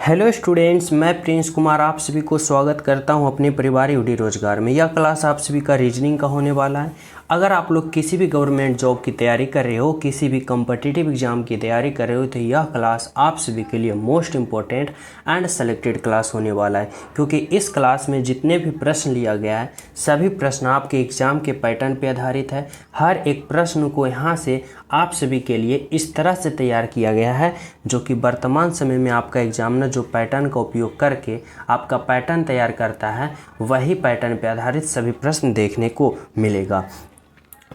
Hello students, मैं Prince Kumar आप सभी को स्वागत करता हूं अपने परिवार यूडी रोजगार में। यह क्लास आप सभी का रीजनिंग का होने वाला है। अगर आप लोग किसी भी गवर्नमेंट जॉब की तैयारी कर रहे हो, किसी भी कॉम्पिटिटिव एग्जाम की तैयारी कर रहे हो, तो यह क्लास आप सभी के लिए most important and selected class होने वाला है, क्योंकि इस क्लास में जितने भी प्रश्न लिया गया है सभी प्रश्न आपके एग्जाम के पैटर्न पर आधारित है। हर एक प्रश्न को यहाँ से आप सभी के लिए इस तरह से तैयार किया गया है जो कि वर्तमान समय में आपका एग्जामिनर जो पैटर्न का उपयोग करके आपका पैटर्न तैयार करता है, वही पैटर्न पर आधारित सभी प्रश्न देखने को मिलेगा।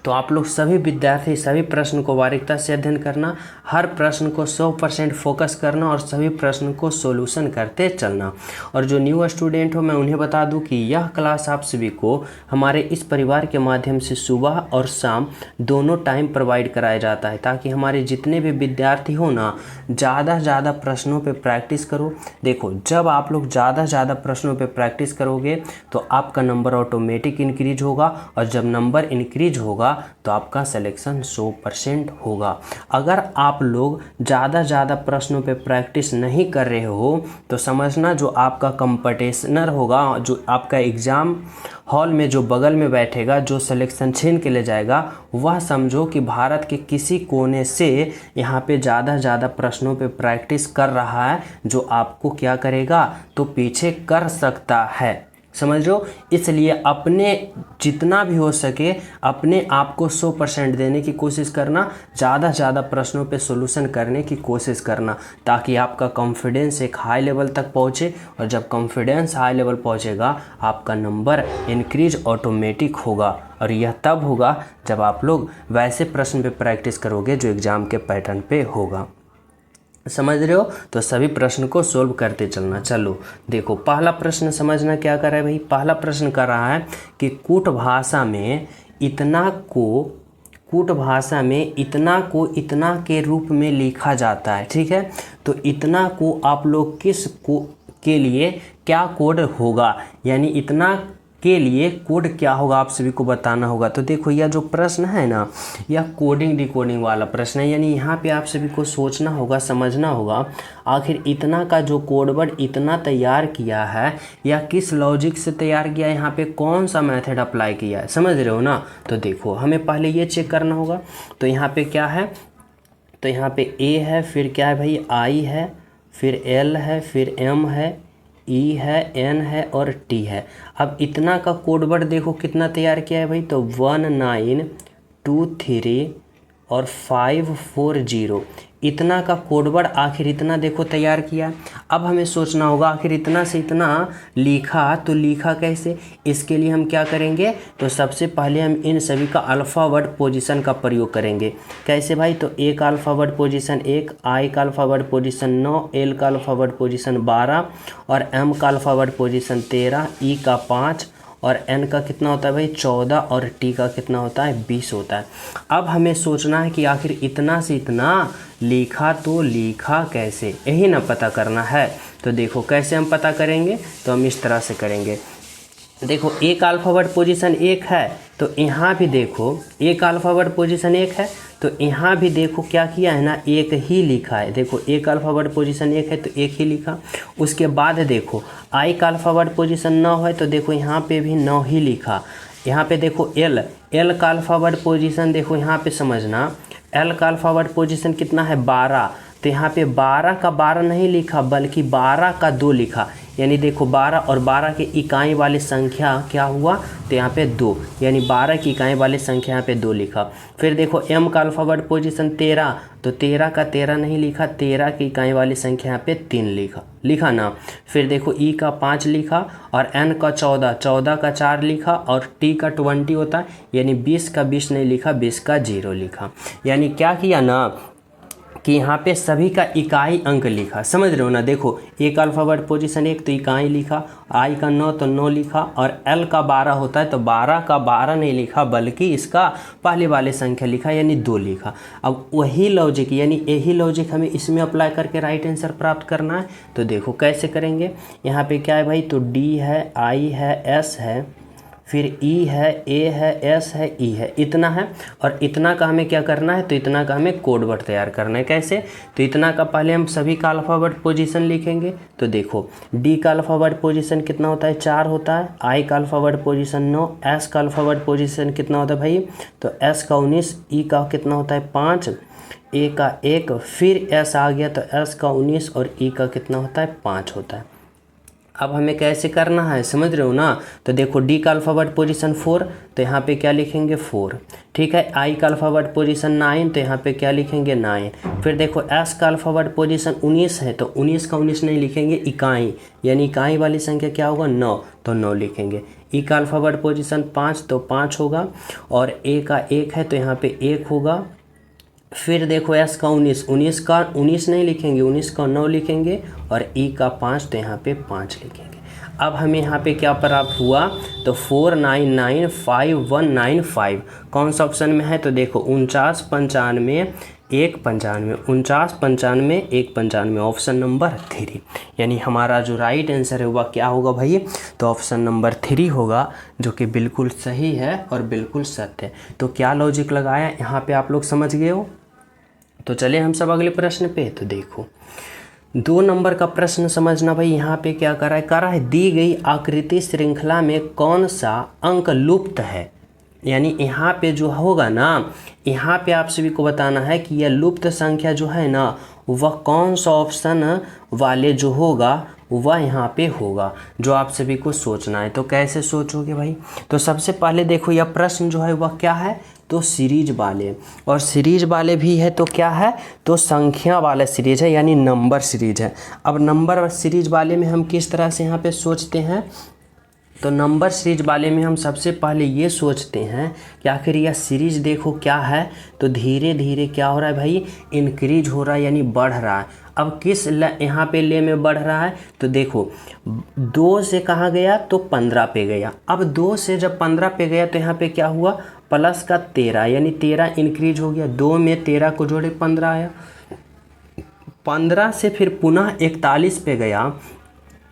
तो आप लोग सभी विद्यार्थी सभी प्रश्न को बारीकता से अध्ययन करना, हर प्रश्न को 100% फोकस करना और सभी प्रश्न को सॉल्यूशन करते चलना। और जो न्यू स्टूडेंट हो, मैं उन्हें बता दूं कि यह क्लास आप सभी को हमारे इस परिवार के माध्यम से सुबह और शाम दोनों टाइम प्रोवाइड कराया जाता है, ताकि हमारे जितने भी विद्यार्थी हो ना ज़्यादा से ज़्यादा प्रश्नों पर प्रैक्टिस करो। देखो, जब आप लोग ज़्यादा से ज़्यादा प्रश्नों पर प्रैक्टिस करोगे तो आपका नंबर ऑटोमेटिक इंक्रीज होगा, और जब नंबर इंक्रीज होगा तो आपका सिलेक्शन 100% होगा। अगर आप लोग ज़्यादा प्रश्नों पे प्रैक्टिस नहीं कर रहे हो तो समझना जो आपका कंपटीशनर होगा, जो आपका एग्ज़ाम हॉल में जो बगल में बैठेगा, जो सिलेक्शन छीन के ले जाएगा, वह समझो कि भारत के किसी कोने से यहाँ पे ज़्यादा प्रश्नों पे प्रैक्टिस कर रहा है, जो आपको क्या करेगा तो पीछे कर सकता है। समझ लो, इसलिए अपने जितना भी हो सके अपने आप को 100% देने की कोशिश करना, ज़्यादा प्रश्नों पे सॉल्यूशन करने की कोशिश करना, ताकि आपका कॉन्फिडेंस एक हाई लेवल तक पहुँचे। और जब कॉन्फिडेंस हाई लेवल पहुँचेगा आपका नंबर इंक्रीज ऑटोमेटिक होगा, और यह तब होगा जब आप लोग वैसे प्रश्न पे प्रैक्टिस करोगे जो एग्ज़ाम के पैटर्न पे होगा। समझ रहे हो? तो सभी प्रश्न को सोल्व करते चलना। चलो देखो, पहला प्रश्न समझना क्या कर रहा है भाई। पहला प्रश्न कर रहा है कि कूट भाषा में इतना को इतना के रूप में लिखा जाता है। ठीक है, तो इतना को आप लोग किस को के लिए क्या कोड होगा, यानी इतना के लिए कोड क्या होगा आप सभी को बताना होगा। तो देखो, यह जो प्रश्न है ना, यह कोडिंग डिकोडिंग वाला प्रश्न है, यानी यहाँ पे आप सभी को सोचना होगा, समझना होगा आखिर इतना का जो कोडवर्ड इतना तैयार किया है या किस लॉजिक से तैयार किया है, यहाँ पे कौन सा मेथड अप्लाई किया है। समझ रहे हो ना? तो देखो, हमें पहले ये चेक करना होगा। तो यहाँ पे क्या है, तो यहाँ पे ए है, फिर क्या है भाई, आई है, फिर एल है, फिर एम है, ई है, एन है और टी है। अब इतना का कोडवर्ड देखो कितना तैयार किया है भाई, तो 1923 और 540 इतना का कोडवर्ड आखिर इतना देखो तैयार किया। अब हमें सोचना होगा आखिर इतना से इतना लिखा, तो लिखा कैसे। इसके लिए हम क्या करेंगे, तो सबसे पहले हम इन सभी का अल्फ़ावर्ड पोजीशन का प्रयोग करेंगे। कैसे भाई, तो ए का अल्फ़ावर्ड पोजीशन 1, आई का अल्फ़ावर्ड पोजीशन 9, एल का अल्फ़ावर्ड पोजीशन 12 और एम का अल्फ़ावर्ड पोजीशन 13, ई का 5 और एन का कितना होता है भाई 14 और टी का कितना होता है 20 होता है। अब हमें सोचना है कि आखिर इतना से इतना लिखा, तो लिखा कैसे, यही ना पता करना है। तो देखो कैसे हम पता करेंगे, तो हम इस तरह से करेंगे। देखो, ए का अल्फ़ावर्ड पोजीशन 1 है, तो यहाँ भी देखो ए का अल्फ़ावर्ड पोजीशन 1 है, तो यहाँ भी देखो क्या किया है ना, एक ही लिखा है। देखो, ए का अल्फ़ावर्ड पोजीशन 1 है तो एक ही लिखा। उसके बाद देखो आई का अल्फ़ावर्ड पोजीशन 9 है, तो देखो यहाँ पे भी 9 ही लिखा। यहाँ पे देखो एल का अल्फ़ावर्ड पोजीशन देखो, यहाँ पे समझना, एल का अल्फ़ावर्ड पोजीशन कितना है 12, तो यहाँ पे 12 का 12 नहीं लिखा बल्कि 12 का 2 लिखा। यानी देखो 12 और 12 के इकाई वाली संख्या क्या हुआ, तो यहाँ पे 2, यानी 12 की इकाई वाली संख्या यहाँ पे 2 लिखा। फिर देखो एम का अल्फ़ावर्ड पोजीशन 13, तो 13 का 13 नहीं लिखा, 13 की इकाई वाली संख्या यहाँ पे 3 लिखा ना। फिर देखो ई का 5 लिखा और एन का 14, 14 का 4 लिखा और टी का 20 होता है, यानी 20 का 20 नहीं लिखा, 20 का 0 लिखा। यानी क्या किया ना कि यहाँ पे सभी का इकाई अंक लिखा। समझ रहे हो ना? देखो, ए का अल्फ़ावर्ड पोजीशन 1 तो इकाई लिखा, आई का 9 तो 9 लिखा और एल का 12 होता है तो 12 का 12 नहीं लिखा बल्कि इसका पहले वाले संख्या लिखा, यानी 2 लिखा। अब वही लॉजिक यानी यही लॉजिक हमें इसमें अप्लाई करके राइट आंसर प्राप्त करना है। तो देखो कैसे करेंगे। यहाँ पे क्या है भाई, तो डी है, आई है, एस है, फिर ई है, ए है, एस है, ई है, इतना है। और इतना का हमें क्या करना है, तो इतना का हमें कोड वर्ड तैयार करना है। कैसे, तो इतना का पहले हम सभी का अल्फ़ाबेट पोजीशन लिखेंगे। तो देखो डी का अल्फ़ाबेट पोजीशन कितना होता है, 4 होता है। आई का अल्फ़ाबेट पोजीशन 9, एस का अल्फ़ाबेट पोजीशन कितना होता है भाई, तो एस का 19, ई का कितना होता है 5, ए का 1, फिर एस आ गया तो एस का 19 और ई का कितना होता है 5 होता है। अब हमें कैसे करना है, समझ रहे हो ना। तो देखो डी का अल्फ़ाबेट पोजीशन 4, तो यहाँ पे क्या लिखेंगे 4, ठीक है। आई का अल्फ़ाबेट पोजीशन 9, तो यहाँ पे क्या लिखेंगे 9। फिर देखो एस का अल्फ़ाबेट पोजीशन 19 है, तो 19 का 19 नहीं लिखेंगे, इकाई, यानी इकाई वाली संख्या क्या होगा 9, तो 9 लिखेंगे। ई का अल्फ़ाबेट पोजीशन 5, तो 5 होगा। और ए का 1 है, तो यहाँ पे 1 होगा। फिर देखो एस का 19, 19 का 19 नहीं लिखेंगे, 19 का 9 लिखेंगे। और ई का 5, तो यहाँ पे 5 लिखेंगे। अब हमें यहाँ पे क्या प्राप्त हुआ, तो 4995 कौन सा ऑप्शन में है, तो देखो 49 95 1 95, 49 95 1 95, ऑप्शन नंबर 3। यानी हमारा जो राइट आंसर है वह क्या होगा भाई, तो ऑप्शन नंबर 3 होगा, जो कि बिल्कुल सही है और बिल्कुल सत्य है। तो क्या लॉजिक लगाया यहाँ पे आप लोग समझ गए हो। तो चले हम सब अगले प्रश्न पे। तो देखो 2 नंबर का प्रश्न समझना भाई। यहाँ पे क्या करा है, दी गई आकृति श्रृंखला में कौन सा अंक लुप्त है। यानी यहाँ पे जो होगा ना, यहाँ पे आप सभी को बताना है कि यह लुप्त संख्या जो है ना, वह कौन सा ऑप्शन वाले जो होगा वह यहाँ पे होगा, जो आप सभी को सोचना है। तो कैसे सोचोगे भाई, तो सबसे पहले देखो यह प्रश्न जो है वह क्या है, तो सीरीज वाले, और सीरीज वाले भी है तो क्या है, तो संख्या वाला सीरीज है, यानी नंबर सीरीज है। अब नंबर सीरीज वाले में हम किस तरह से यहाँ पे सोचते हैं, तो नंबर सीरीज वाले में हम सबसे पहले ये सोचते हैं कि आखिर यह सीरीज देखो क्या है, तो धीरे धीरे क्या हो रहा है भाई, इंक्रीज हो रहा है, यानी बढ़ रहा है। अब किस यहाँ पे ले में बढ़ रहा है, तो देखो 2 से कहाँ गया, तो 15 पे गया। अब 2 से जब 15 पे गया तो यहाँ पे क्या हुआ, प्लस का 13, यानी 13 इंक्रीज हो गया। 2 में 13 को जोड़े 15 आया। 15 से फिर पुनः 41 पे गया,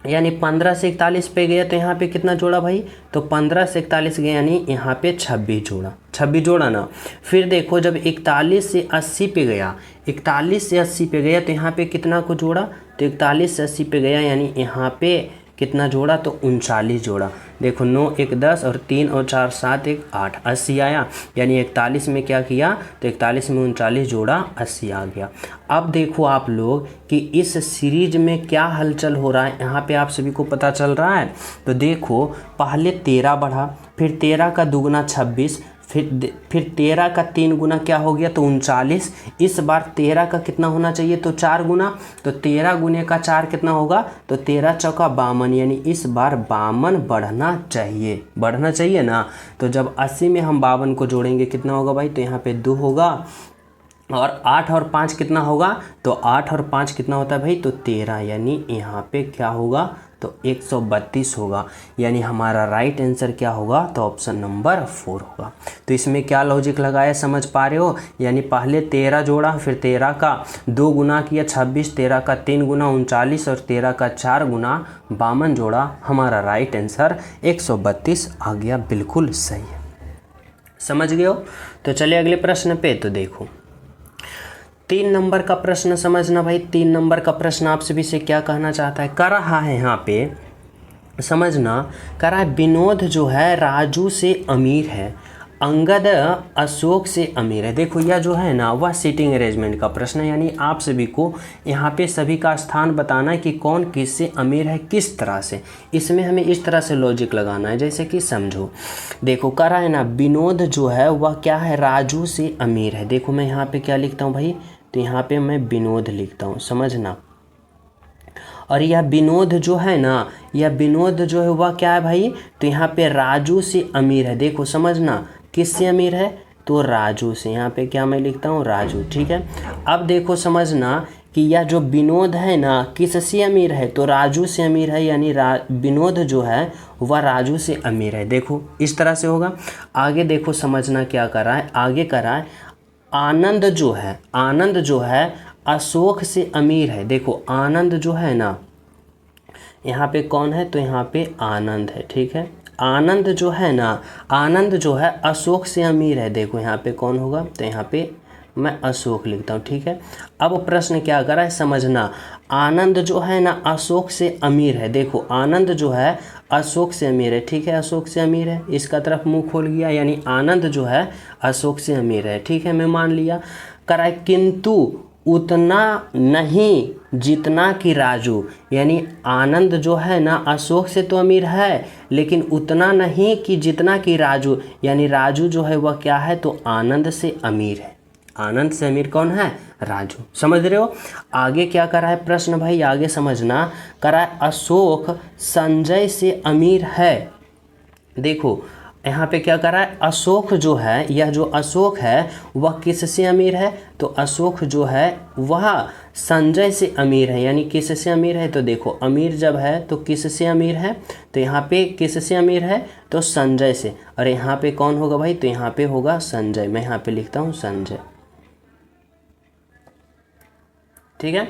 यानी 15 से 41 पे गया तो यहाँ पे कितना जोड़ा भाई, तो 15 से 41 गया, यानी यहाँ पे 26 जोड़ा, 26 जोड़ा ना। फिर देखो जब 41 से 80 पे गया, 41 से 80 पे गया तो यहाँ पे कितना को जोड़ा, तो 41 से 80 पे गया, यानी यहाँ पे कितना जोड़ा, तो 39 जोड़ा। देखो 9 1 10 और 3 और 4 7 1 8, 80 आया। यानी 41 में क्या किया, तो 41 में 39 जोड़ा, 80 आ गया। अब देखो आप लोग कि इस सीरीज में क्या हलचल हो रहा है, यहाँ पे आप सभी को पता चल रहा है। तो देखो पहले 13 बढ़ा, फिर 13 का दुगुना 26, फिर 13 का 3 गुना क्या हो गया, तो 39। इस बार 13 का कितना होना चाहिए, तो 4 गुना, तो 13 गुने का 4 कितना होगा, तो 13 चौका 52, यानी इस बार 52 बढ़ना चाहिए ना। तो जब 80 में हम 52 को जोड़ेंगे कितना होगा भाई, तो यहाँ पे 2 होगा। और 8 और 5 कितना होगा, तो 8 और 5 कितना होता है भाई, तो 13, यानी यहाँ पे क्या होगा, तो 132 होगा। यानी हमारा राइट आंसर क्या होगा, तो ऑप्शन नंबर 4 होगा। तो इसमें क्या लॉजिक लगाया, समझ पा रहे हो। यानी पहले 13 जोड़ा, फिर 13 का 2 गुना किया 26, 13 का 3 गुना 39 और 13 का 4 गुना 52 जोड़ा। हमारा राइट आंसर 132 आ गया, बिल्कुल सही है। समझ गए हो। तो चलिए अगले प्रश्न पे। तो देखो 3 नंबर का प्रश्न समझना भाई। 3 नंबर का प्रश्न आप सभी से क्या कहना चाहता है, कर रहा है यहाँ पे समझना, कर रहा है विनोद जो है राजू से अमीर है, अंगद अशोक से अमीर है। देखो यह जो है ना वह सीटिंग अरेंजमेंट का प्रश्न है, यानी आप सभी को यहाँ पे सभी का स्थान बताना है कि कौन किससे अमीर है, किस तरह से। इसमें हमें इस तरह से लॉजिक लगाना है, जैसे कि समझो, देखो कह रहा है ना विनोद जो है वह क्या है, राजू से अमीर है। देखो मैं यहाँ पे क्या लिखता हूँ भाई, तो यहाँ पे मैं विनोद लिखता हूँ, समझना। और यह विनोद जो है ना, यह विनोद जो है वह क्या है भाई, तो यहाँ पे राजू से अमीर है। देखो समझना, किससे अमीर है, तो राजू से। यहाँ पे क्या मैं लिखता हूँ, राजू, ठीक है। अब देखो समझना कि यह जो विनोद है ना किससे अमीर है, तो राजू से अमीर है, यानी विनोद जो है वह राजू से अमीर है। देखो इस तरह से होगा। आगे देखो समझना क्या कर रहा है, आगे कर रहा है आनंद जो है अशोक से अमीर है। देखो आनंद जो है ना, यहाँ पे कौन है, तो यहाँ पे आनंद है, ठीक है। आनंद जो है ना, आनंद जो है अशोक से अमीर है। देखो यहाँ पे कौन होगा, तो यहाँ पे मैं अशोक लिखता हूँ, ठीक है। अब प्रश्न क्या कर रहा है समझना, आनंद जो है ना अशोक से अमीर है। देखो आनंद जो है अशोक से अमीर है, ठीक है, अशोक से अमीर है, इसका तरफ मुंह खोल गया, यानी आनंद जो है अशोक से अमीर है, ठीक है, मैं मान लिया। कराए किंतु उतना नहीं जितना कि राजू, यानी आनंद जो है ना अशोक से तो अमीर है लेकिन उतना नहीं कि जितना कि राजू, यानी राजू जो है वह क्या है, तो आनंद से अमीर है। आनंद से अमीर कौन है, राजू। समझ रहे हो। आगे क्या करा है प्रश्न भाई, आगे समझना, करा है अशोक संजय से अमीर है। देखो यहाँ पे क्या करा है, अशोक जो है, यह जो अशोक है वह किससे अमीर है, तो अशोक जो है वह संजय से अमीर है, यानी किससे अमीर है, तो देखो अमीर जब है तो किससे अमीर है, तो यहाँ पे किससे अमीर है, तो संजय से। और यहाँ पे कौन होगा भाई, तो यहाँ पे होगा संजय, मैं यहाँ पे लिखता हूँ संजय, ठीक है।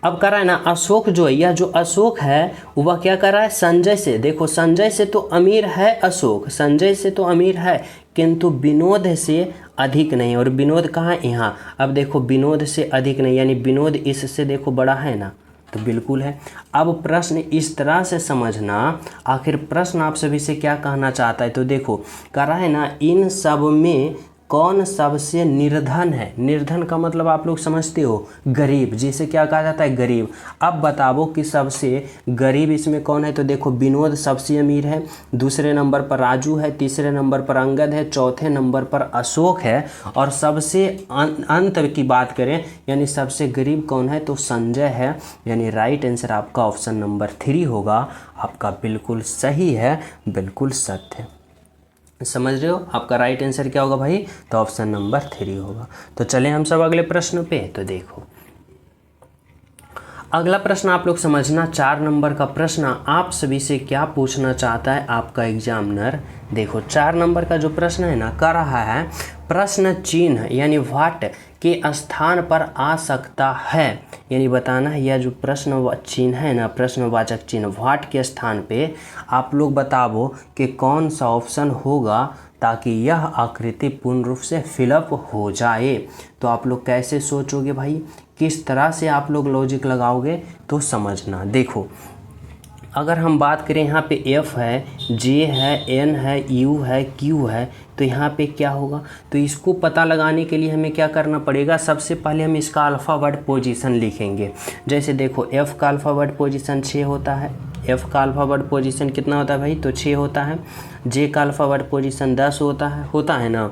अब कर रहा है ना अशोक जो है, यह जो अशोक है वह क्या कर रहा है, संजय से। देखो संजय से तो अमीर है अशोक, संजय से तो अमीर है किंतु विनोद से अधिक नहीं। और विनोद कहाँ है, यहाँ। अब देखो विनोद से अधिक नहीं, यानी विनोद इससे देखो बड़ा है ना, तो बिल्कुल है। अब प्रश्न इस तरह से समझना, आखिर प्रश्न आप सभी से क्या कहना चाहता है, तो देखो कर रहा है ना इन सब में कौन सबसे निर्धन है। निर्धन का मतलब आप लोग समझते हो, गरीब, जिसे क्या कहा जाता है, गरीब। अब बताओ कि सबसे गरीब इसमें कौन है, तो देखो विनोद सबसे अमीर है, दूसरे नंबर पर राजू है, तीसरे नंबर पर अंगद है, चौथे नंबर पर अशोक है, और सबसे अंत की बात करें यानी सबसे गरीब कौन है, तो संजय है। यानी राइट आंसर आपका ऑप्शन नंबर 3 होगा, आपका बिल्कुल सही है, बिल्कुल सत्य। समझ रहे हो, आपका राइट आंसर क्या होगा भाई, तो ऑप्शन नंबर 3 होगा। तो चलें हम सब अगले प्रश्न पे। तो देखो अगला प्रश्न आप लोग समझना, 4 नंबर का प्रश्न आप सभी से क्या पूछना चाहता है आपका एग्जामिनर। देखो 4 नंबर का जो प्रश्न है ना, कर रहा है प्रश्न चिन्ह यानी व्हाट के स्थान पर आ सकता है, यानी बताना है यह जो प्रश्न चिन्ह है ना, प्रश्नवाचक चिन्ह व्हाट के स्थान पे आप लोग बताओ कि कौन सा ऑप्शन होगा ताकि यह आकृति पूर्ण रूप से फिलअप हो जाए। तो आप लोग कैसे सोचोगे भाई, किस तरह से आप लोग लॉजिक लगाओगे, तो समझना। देखो अगर हम बात करें यहाँ पे F है, J है, N है, U है, Q है, तो यहाँ पे क्या होगा, तो इसको पता लगाने के लिए हमें क्या करना पड़ेगा, सबसे पहले हम इसका अल्फ़ाबेट पोजीशन लिखेंगे। जैसे देखो F का अल्फ़ाबेट पोजीशन 6 होता है, F का अल्फ़ाबेट पोजीशन कितना होता है भाई, तो 6 होता है। J का अल्फ़ाबेट पोजीशन 10 होता है ना।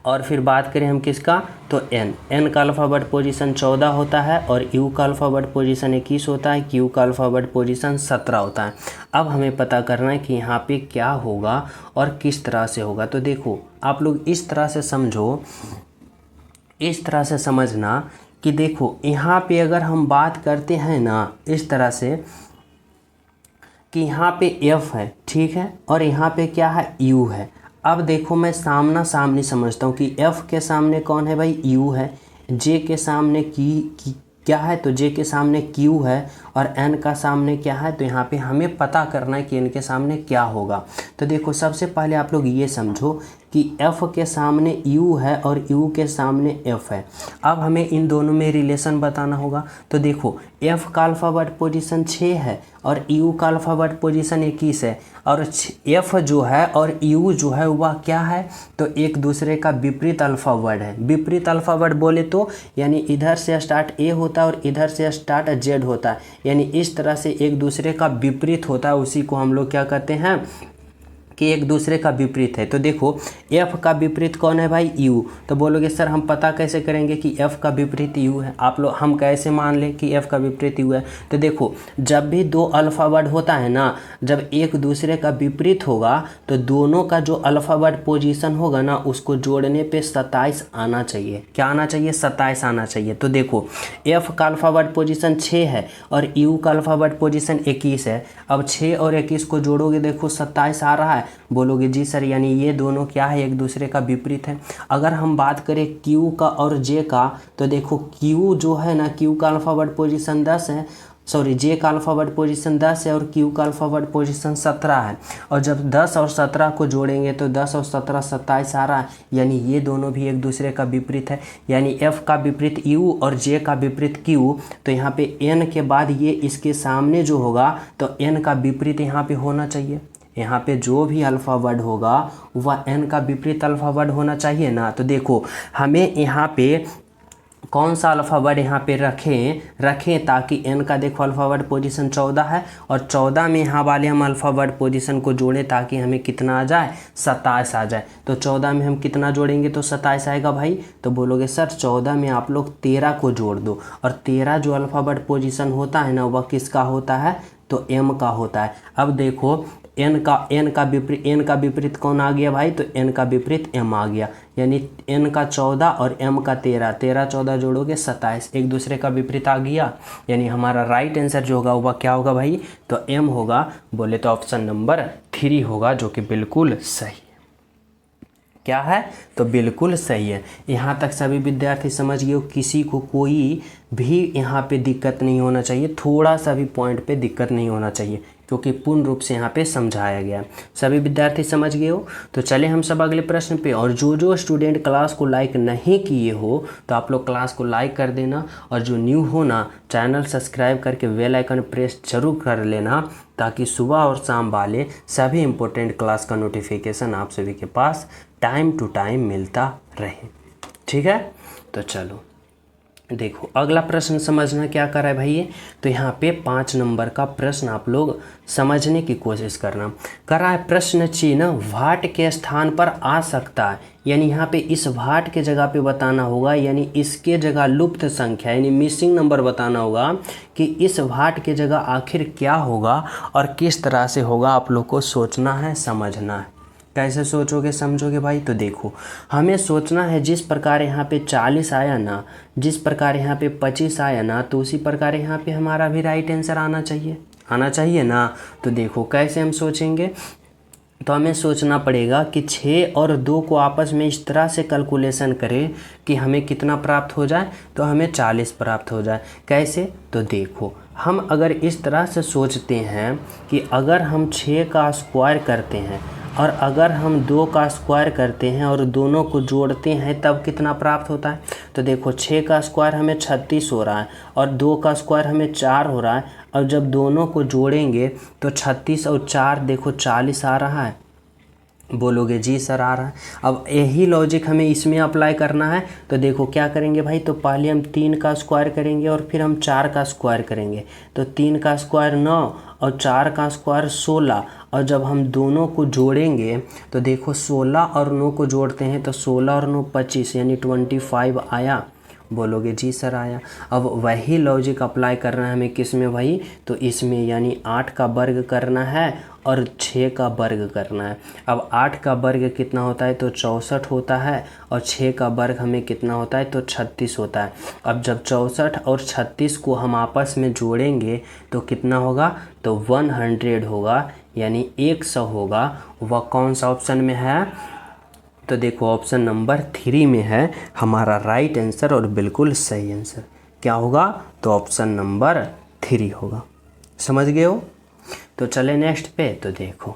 और फिर बात करें हम किसका, तो N का अल्फ़ाबेट पोजीशन 14 होता है, और U का अल्फ़ाबेट पोजीशन 21 होता है, Q का अल्फ़ाबेट पोजीशन 17 होता है। अब हमें पता करना है कि यहाँ पे क्या होगा और किस तरह से होगा। तो देखो आप लोग इस तरह से समझो, इस तरह से समझना कि देखो यहाँ पे अगर हम बात करते हैं ना इस तरह से कि यहाँ पे F है, ठीक है, और यहाँ पे क्या है, U है। अब देखो मैं सामना सामनी समझता हूँ कि F के सामने कौन है भाई, U है, J के सामने क्या है, तो J के सामने Q है, और N का सामने क्या है, तो यहाँ पे हमें पता करना है कि N के सामने क्या होगा। तो देखो सबसे पहले आप लोग ये समझो कि F के सामने U है और U के सामने F है। अब हमें इन दोनों में रिलेशन बताना होगा। तो देखो F का अल्फ़ाबेट पोजीशन 6 है और U का अल्फ़ाबेट पोजीशन 21 है, और F जो है और U जो है वह क्या है, तो एक दूसरे का विपरीत अल्फ़ाबेट है। विपरीत अल्फ़ाबेट बोले तो यानी इधर से स्टार्ट A होता है और इधर से स्टार्ट Z होता है, यानी इस तरह से एक दूसरे का विपरीत होता है, उसी को हम लोग क्या कहते हैं कि एक दूसरे का विपरीत है। तो देखो F का विपरीत कौन है भाई, U। तो बोलोगे सर हम पता कैसे करेंगे कि F का विपरीत U है, आप लोग हम कैसे मान लें कि F का विपरीत U है। तो देखो जब भी दो अल्फ़ाबेट होता है ना, जब एक दूसरे का विपरीत होगा तो दोनों का जो अल्फ़ाबेट पोजीशन होगा ना उसको जोड़ने पे 27 आना चाहिए। क्या आना चाहिए, 27 आना चाहिए। तो देखो F का अल्फ़ाबेट पोजीशन 6 है और U का अल्फ़ाबेट पोजीशन 21 है। अब 6 और 21 को जोड़ोगे देखो 27 आ रहा है, बोलोगे जी सर यानी ये दोनों क्या है, एक दूसरे का विपरीत है। अगर हम बात करें Q का और J का, तो देखो Q जो है ना, Q का अल्फ़ाबेट पोजीशन 10 है सॉरी जे का अल्फ़ाबेट पोजीशन 10 है और क्यू का अल्फ़ाबेट पोजीशन 17 है। और जब 10 और 17 को जोड़ेंगे तो 10 और 17 27 आ रहा है, यानी ये दोनों भी एक दूसरे का विपरीत है, यानी एफ का विपरीत यू और जे का विपरीत क्यू। तो यहाँ पे एन के बाद ये इसके सामने जो होगा तो एन का विपरीत यहाँ पे होना चाहिए। यहाँ पे जो भी अल्फ़ाबेट होगा वह एन का विपरीत अल्फ़ाबेट होना चाहिए ना। तो देखो हमें यहाँ पे कौन सा अल्फ़ाबेट यहाँ पे रखें ताकि एन का देखो अल्फ़ाबेट पोजीशन 14 है और 14 में यहाँ वाले हम अल्फ़ाबेट पोजीशन को जोड़ें ताकि हमें कितना आ जाए 27 आ जाए। तो 14 में हम कितना जोड़ेंगे तो 27 आएगा भाई। तो बोलोगे सर 14 में आप लोग 13 को जोड़ दो, और 13 जो अल्फ़ाबेट पोजीशन होता है ना वह किसका होता है तो एम का होता है। अब देखो एन का विपरीत कौन आ गया भाई, तो एन का विपरीत एम आ गया, यानी एन का 14 और एम का 13 14 जोड़ोगे 27, एक दूसरे का विपरीत आ गया, यानी हमारा राइट आंसर जो होगा वह क्या होगा भाई, तो एम होगा। बोले तो ऑप्शन नंबर 3 होगा, जो कि बिल्कुल सही क्या है तो बिल्कुल सही है। यहाँ तक सभी विद्यार्थी समझ गए हो, किसी को कोई भी यहाँ पे दिक्कत नहीं होना चाहिए, थोड़ा सा भी पॉइंट पे दिक्कत नहीं होना चाहिए, क्योंकि पूर्ण रूप से यहाँ पे समझाया गया। सभी विद्यार्थी समझ गए हो। तो चले हम सब अगले प्रश्न पे। और जो स्टूडेंट क्लास को लाइक नहीं किए हो तो आप लोग क्लास को लाइक कर देना, और जो न्यू हो ना चैनल सब्सक्राइब करके बेल आइकन प्रेस जरूर कर लेना, ताकि सुबह और शाम वाले सभी इम्पोर्टेंट क्लास का नोटिफिकेशन आप सभी के पास टाइम टू टाइम मिलता रहे। ठीक है, तो चलो देखो अगला प्रश्न समझना क्या कर रहा है भाई ये। तो यहाँ पे 5 नंबर का प्रश्न आप लोग समझने की कोशिश करना। कर रहा है प्रश्न चिन्ह वाट के स्थान पर आ सकता है, यानी यहाँ पे इस वाट के जगह पे बताना होगा, यानी इसके जगह लुप्त संख्या यानी मिसिंग नंबर बताना होगा कि इस वाट के जगह आखिर क्या होगा और किस तरह से होगा। आप लोग को सोचना है, समझना है। कैसे सोचोगे समझोगे भाई, तो देखो हमें सोचना है जिस प्रकार यहाँ पे 40 आया ना, जिस प्रकार यहाँ पे 25 आया ना, तो उसी प्रकार यहाँ पे हमारा भी राइट आंसर आना चाहिए ना। तो देखो कैसे हम सोचेंगे, तो हमें सोचना पड़ेगा कि 6 और 2 को आपस में इस तरह से कैलकुलेशन करें कि हमें कितना प्राप्त हो जाए, तो हमें 40 प्राप्त हो जाए। कैसे, तो देखो हम अगर इस तरह से सोचते हैं कि अगर हम 6 का स्क्वायर करते हैं और अगर हम 2 का स्क्वायर करते हैं और दोनों को जोड़ते हैं तब कितना प्राप्त होता है। तो देखो 6 का स्क्वायर हमें 36 हो रहा है और 2 का स्क्वायर हमें 4 हो रहा है, और जब दोनों को जोड़ेंगे तो 36 और 4 देखो 40 आ रहा है। बोलोगे जी सर आ रहा है। अब यही लॉजिक हमें इसमें अप्लाई करना है। तो देखो क्या करेंगे भाई, तो पहले हम 3 का स्क्वायर करेंगे और फिर हम 4 का स्क्वायर करेंगे। तो 3 का स्क्वायर 9 और 4 का स्क्वायर 16, और जब हम दोनों को जोड़ेंगे तो देखो 16 और 9 को जोड़ते हैं तो 16 और 9 25, यानी 25 आया। बोलोगे जी सर आया। अब वही लॉजिक अप्लाई करना है हमें किस में भाई, तो इसमें, यानी 8 का वर्ग करना है और 6 का वर्ग करना है। अब 8 का वर्ग कितना होता है तो 64 होता है, और 6 का वर्ग हमें कितना होता है तो 36 होता है। अब जब 64 और 36 को हम आपस में जोड़ेंगे तो कितना होगा, तो 100 होगा, यानी 100 होगा। वह कौन सा ऑप्शन में है, तो देखो ऑप्शन नंबर 3 में है हमारा राइट आंसर, और बिल्कुल सही आंसर क्या होगा, तो ऑप्शन नंबर 3 होगा। समझ गए हो। तो चले नेक्स्ट पे। तो देखो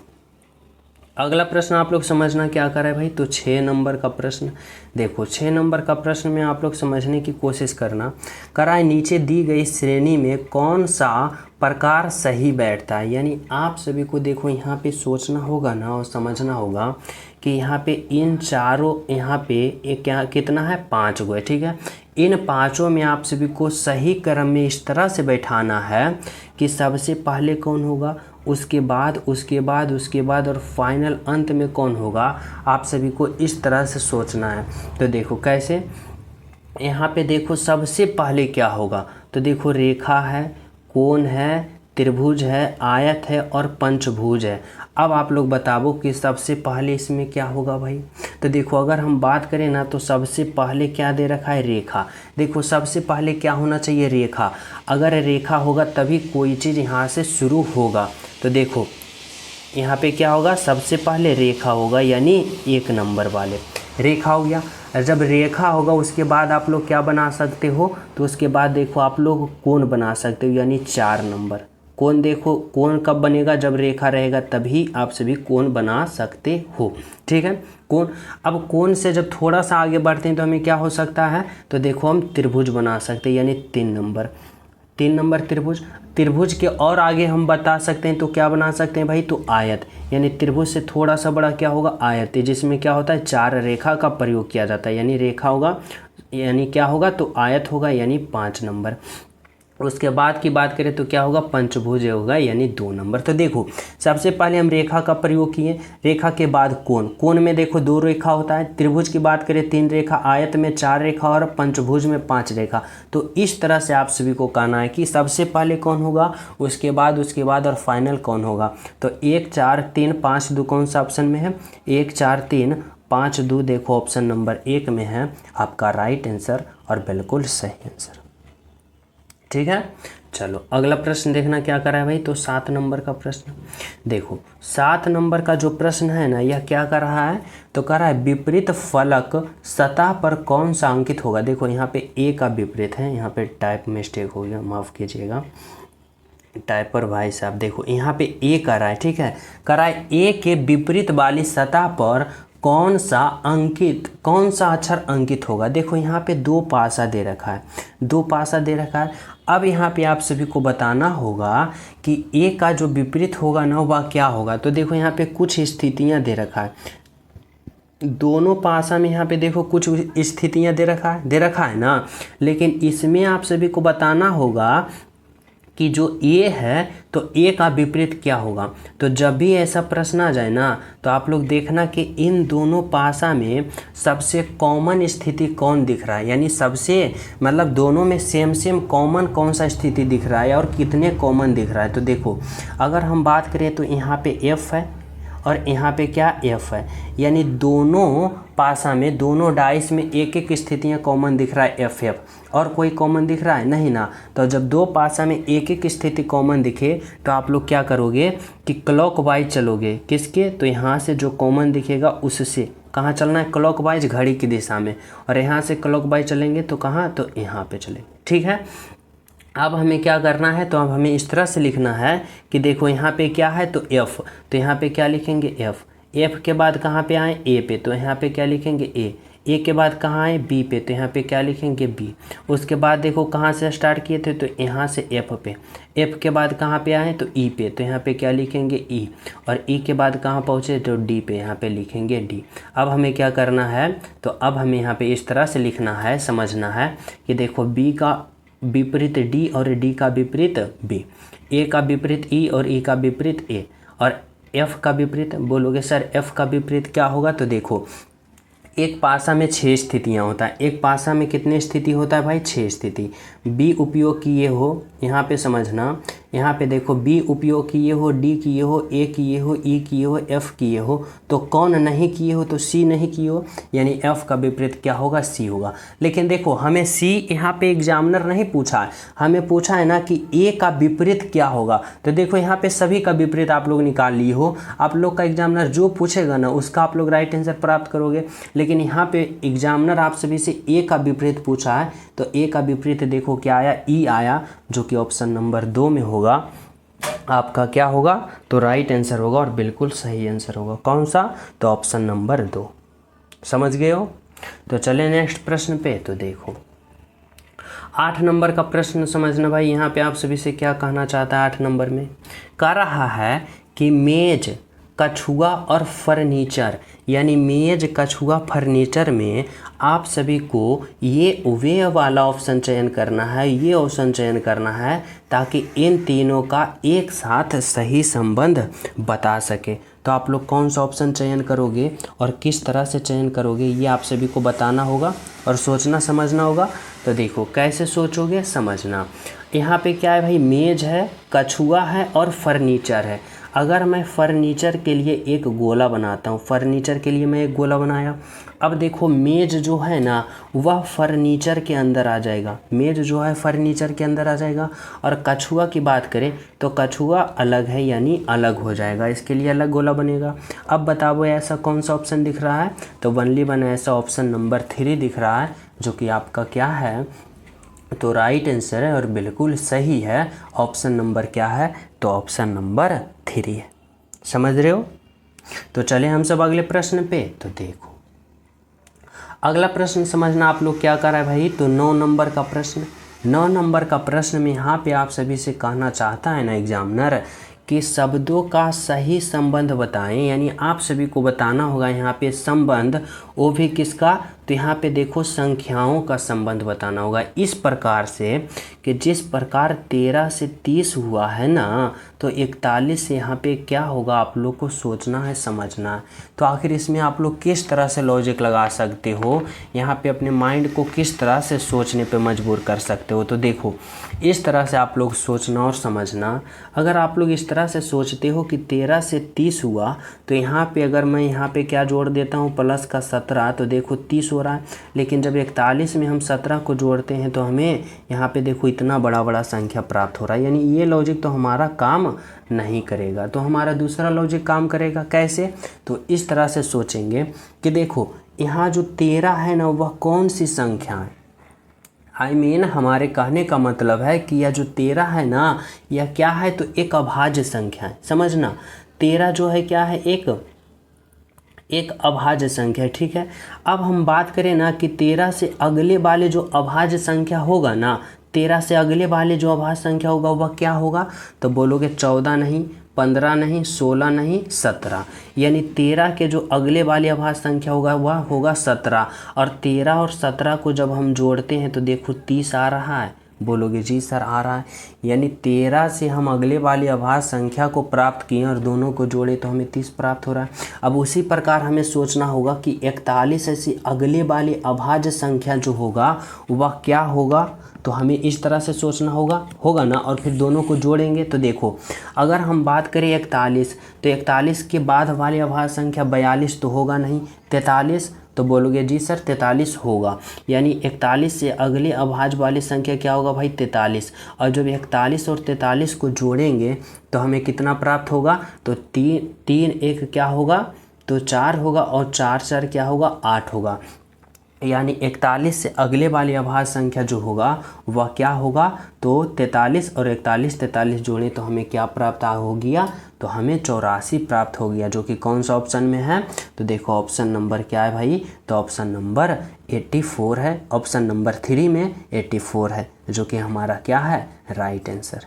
अगला प्रश्न आप लोग समझना क्या कर रहे हैं भाई, तो 6 नंबर का प्रश्न। देखो 6 नंबर का प्रश्न में आप लोग समझने की कोशिश करना। कराए नीचे दी गई श्रेणी में कौन सा प्रकार सही बैठता है, यानी आप सभी को देखो यहाँ पे सोचना होगा ना और समझना होगा कि यहाँ पे इन चारों, यहाँ पे क्या कितना है 5 गो है, ठीक है। इन 5 में आप सभी को सही क्रम में इस तरह से बैठाना है कि सबसे पहले कौन होगा, उसके बाद और फाइनल अंत में कौन होगा। आप सभी को इस तरह से सोचना है। तो देखो कैसे, यहाँ पे देखो सबसे पहले क्या होगा, तो देखो रेखा है, कोण है, त्रिभुज है, आयत है और पंचभुज है। अब आप लोग बताओ कि सबसे पहले इसमें क्या होगा भाई। तो देखो अगर हम बात करें ना, तो सबसे पहले क्या दे रखा है, रेखा। देखो सबसे पहले क्या होना चाहिए, रेखा। अगर रेखा होगा तभी कोई चीज़ यहाँ से शुरू होगा। तो देखो यहाँ पे क्या होगा, सबसे पहले रेखा होगा, यानी 1 नंबर वाले। रेखा हो गया। और जब रेखा होगा उसके बाद आप लोग क्या बना सकते हो, तो उसके बाद देखो आप लोग कोण बना सकते हो, यानी 4 नंबर कोण। देखो कोण कब बनेगा, जब रेखा रहेगा तभी आप सभी कोण बना सकते हो, ठीक है। कोण, अब कोण से जब थोड़ा सा आगे बढ़ते हैं तो हमें क्या हो सकता है, तो देखो हम त्रिभुज बना सकते हैं, यानी 3 नंबर त्रिभुज। त्रिभुज के और आगे हम बता सकते हैं तो क्या बना सकते हैं भाई, तो आयत, यानी त्रिभुज से थोड़ा सा बड़ा क्या होगा, आयत, जिसमें क्या होता है 4 रेखा का प्रयोग किया जाता है, यानी रेखा होगा, यानी क्या होगा, तो आयत होगा, यानी 5 नंबर। उसके बाद की बात करें तो क्या होगा, पंचभुज होगा, यानी 2 नंबर। तो देखो सबसे पहले हम रेखा का प्रयोग किए, रेखा के बाद कोण, कोण में देखो 2 रेखा होता है, त्रिभुज की बात करें 3 रेखा, आयत में 4 रेखा और पंचभुज में 5 रेखा। तो इस तरह से आप सभी को कहना है कि सबसे पहले कौन होगा, उसके बाद और फाइनल कौन होगा। तो 1 4 3 5 2 कौन सा ऑप्शन में है, 1 4 3 5 2 देखो ऑप्शन नंबर 1 में है आपका राइट आंसर और बिल्कुल सही आंसर, ठीक है। चलो अगला प्रश्न देखना क्या करा है भाई, तो 7 नंबर का प्रश्न देखो। 7 नंबर का जो प्रश्न है ना, यह क्या कर रहा है, तो कर रहा है विपरीत फलक सतह पर कौन सा अंकित होगा। देखो यहाँ पे ए का विपरीत है, यहाँ पे टाइप मिस्टेक हो गया, माफ़ कीजिएगा टाइपर भाई साहब। देखो यहाँ पे ए कर रहा है, ठीक है, कर रहा है ए के विपरीत वाली सतह पर कौन सा अक्षर अंकित होगा। देखो यहाँ पे 2 पासा दे रखा है, 2 पासा दे रखा है। अब यहाँ पे आप सभी को बताना होगा कि ए का जो विपरीत होगा ना वह क्या होगा। तो देखो यहाँ पे कुछ स्थितियाँ दे रखा है, दोनों पासा में यहाँ पे देखो कुछ स्थितियाँ दे रखा है ना, लेकिन इसमें आप सभी को बताना होगा कि जो ए है तो ए का विपरीत क्या होगा। तो जब भी ऐसा प्रश्न आ जाए ना, तो आप लोग देखना कि इन दोनों पासा में सबसे कॉमन स्थिति कौन दिख रहा है, यानी सबसे मतलब दोनों में सेम कॉमन कौन सा स्थिति दिख रहा है और कितने कॉमन दिख रहा है। तो देखो अगर हम बात करें तो यहाँ पे एफ है और यहाँ पे क्या एफ है, यानी दोनों पासा में, दोनों डाइस में एक एक स्थितियाँ कॉमन दिख रहा है एफ एफ, और कोई कॉमन दिख रहा है नहीं ना। तो जब 2 पासा में एक एक स्थिति कॉमन दिखे तो आप लोग क्या करोगे कि क्लॉकवाइज चलोगे, किसके, तो यहाँ से जो कॉमन दिखेगा उससे कहाँ चलना है, क्लॉकवाइज घड़ी की दिशा में, और यहाँ से क्लॉकवाइज चलेंगे तो कहाँ, तो यहाँ पे चलेंगे, ठीक है। अब हमें क्या करना है, तो अब हमें इस तरह से लिखना है कि देखो यहाँ पे क्या है, तो एफ़, तो यहाँ पे क्या लिखेंगे एफ़ के बाद कहाँ पे आए, ए पे, तो यहाँ पे क्या लिखेंगे ए के बाद कहाँ आए, बी पे, तो यहाँ पे क्या लिखेंगे बी। उसके बाद देखो कहाँ से स्टार्ट किए थे, तो यहाँ से एफ़ पे, एफ़ के बाद कहाँ पे आए, तो ई पे, तो यहाँ पे क्या लिखेंगे ई, और ई के बाद कहाँ पहुँचे, तो डी पे, यहाँ पे लिखेंगे डी। अब हमें क्या करना है, तो अब हमें यहाँ पे इस तरह से लिखना है, समझना है कि देखो बी का विपरीत डी और डी का विपरीत बी, ए का विपरीत ई और ई का विपरीत ए, और एफ का विपरीत, बोलोगे सर एफ का विपरीत क्या होगा। तो देखो एक पासा में 6 स्थितियाँ होता है, एक पासा में कितने स्थिति होता है भाई, 6 स्थिति। बी उपयोग किए हो, यहाँ पे समझना, यहाँ पे देखो बी उपयोग किए हो, डी किए हो, ए किए हो, ई किए हो, एफ किए हो, तो कौन नहीं किए हो, तो सी नहीं किए हो, यानी एफ का विपरीत क्या होगा, सी होगा। लेकिन देखो हमें सी यहाँ पे एग्जामिनर नहीं पूछा है, हमें पूछा है ना कि ए का विपरीत क्या होगा। तो देखो यहाँ पे सभी का विपरीत आप लोग निकाल लिए हो, आप लोग का एग्जामिनर जो पूछेगा ना उसका आप लोग राइट आंसर प्राप्त करोगे। लेकिन यहाँ पे एग्जामिनर आप सभी से ए का विपरीत पूछा है, तो ए का विपरीत देखो क्या आया, ई आया, जो कि ऑप्शन नंबर 2 में होगा आपका क्या होगा, तो राइट आंसर होगा और बिल्कुल सही आंसर होगा। कौन सा, तो ऑप्शन नंबर 2। समझ गए हो। तो चले नेक्स्ट प्रश्न पे। तो देखो 8 नंबर का प्रश्न समझना भाई, यहाँ पे आप सभी से क्या कहना चाहता है। 8 नंबर में कह रहा है कि मेज, कछुआ और फर्नीचर, यानी मेज, कछुआ, फर्नीचर में आप सभी को ये वे वाला ऑप्शन चयन करना है, ये ऑप्शन चयन करना है ताकि इन तीनों का एक साथ सही संबंध बता सके। तो आप लोग कौन सा ऑप्शन चयन करोगे और किस तरह से चयन करोगे ये आप सभी को बताना होगा और सोचना समझना होगा। तो देखो कैसे सोचोगे, समझना। यहाँ पे क्या है भाई, मेज है, कछुआ है और फर्नीचर है। अगर मैं फर्नीचर के लिए एक गोला बनाता हूँ, फर्नीचर के लिए मैं एक गोला बनाया, अब देखो मेज जो है ना वह फर्नीचर के अंदर आ जाएगा, मेज जो है फर्नीचर के अंदर आ जाएगा। और कछुआ की बात करें तो कछुआ अलग है यानी अलग हो जाएगा, इसके लिए अलग गोला बनेगा। अब बताओ ऐसा कौन सा ऑप्शन दिख रहा है, तो वनली वन ऐसा ऑप्शन नंबर 3 दिख रहा है, जो कि आपका क्या है, तो राइट आंसर है और बिल्कुल सही है। ऑप्शन नंबर क्या है, तो ऑप्शन नंबर 3 है। समझ रहे हो? तो चले हम सब अगले प्रश्न पे। तो देखो अगला प्रश्न समझना आप लोग क्या कर रहा है भाई, तो 9 नंबर का प्रश्न। 9 नंबर का प्रश्न में यहाँ पे आप सभी से कहना चाहता है ना एग्जामिनर कि शब्दों का सही संबंध बताएं, यानी आप सभी को बताना होगा यहाँ पे संबंध, वो भी किसका, तो यहाँ पे देखो संख्याओं का संबंध बताना होगा इस प्रकार से कि जिस प्रकार 13 से 30 हुआ है ना, तो 41 से यहाँ पे क्या होगा आप लोग को सोचना है, समझना है। तो आखिर इसमें आप लोग किस तरह से लॉजिक लगा सकते हो, यहाँ पे अपने माइंड को किस तरह से सोचने पे मजबूर कर सकते हो। तो देखो इस तरह से आप लोग सोचना और समझना। अगर आप लोग इस तरह से सोचते हो कि 13 से 30 हुआ, तो यहाँ पे अगर मैं यहाँ पे क्या जोड़ देता हूँ प्लस का 17, तो देखो 30 हो रहा है। लेकिन जब 41 में हम 17 को जोड़ते हैं तो हमें यहाँ पे देखो इतना बड़ा बड़ा संख्या प्राप्त हो रहा है, यानी ये लॉजिक तो हमारा काम नहीं करेगा। तो हमारा दूसरा लॉजिक काम करेगा, कैसे, तो इस तरह से सोचेंगे कि देखो यहाँ जो 13 है ना वह कौन सी संख्या है, आई मीन हमारे कहने का मतलब है कि यह जो 13 है ना यह क्या है, तो एक अभाज्य संख्या है। समझना 13 जो है क्या है, एक अभाज्य संख्या है, ठीक है। अब हम बात करें ना कि 13 से अगले वाले जो अभाज्य संख्या होगा ना, 13 से अगले वाले जो अभाज्य संख्या होगा वह क्या होगा, तो बोलोगे 14 नहीं, 15 नहीं, 16 नहीं, 17, यानी 13 के जो अगले वाले अभाज्य संख्या होगा वह होगा 17। और 13 और 17 को जब हम जोड़ते हैं तो देखो 30 आ रहा है, बोलोगे जी सर आ रहा है, यानी 13 से हम अगले वाली अभाज्य संख्या को प्राप्त किए और दोनों को जोड़े तो हमें 30 प्राप्त हो रहा है। अब उसी प्रकार हमें सोचना होगा कि 41 ऐसी अगले वाली अभाज्य संख्या जो होगा वह क्या होगा, तो हमें इस तरह से सोचना होगा ना, और फिर दोनों को जोड़ेंगे। तो देखो अगर हम बात करें 41, तो 41 के बाद वाली अभाज्य संख्या 42 तो होगा नहीं, 43, तो बोलोगे जी सर 43 होगा, यानी 41 से अगले अभाज्य वाली संख्या क्या होगा भाई 43। और जब 41 और 43 को जोड़ेंगे तो हमें कितना प्राप्त होगा, तो 3 1 क्या होगा, तो 4 होगा, और 4 4 क्या होगा 8 होगा, यानी 41 से अगले वाली अभाज्य संख्या जो होगा वह क्या होगा, तो 43 और 43 जोड़ें तो हमें क्या प्राप्त हो गया, तो हमें 84 प्राप्त हो गया, जो कि कौन सा ऑप्शन में है, तो देखो ऑप्शन नंबर क्या है भाई, तो ऑप्शन नंबर 84 है। ऑप्शन नंबर 3 में 84 है, जो कि हमारा क्या है, राइट आंसर।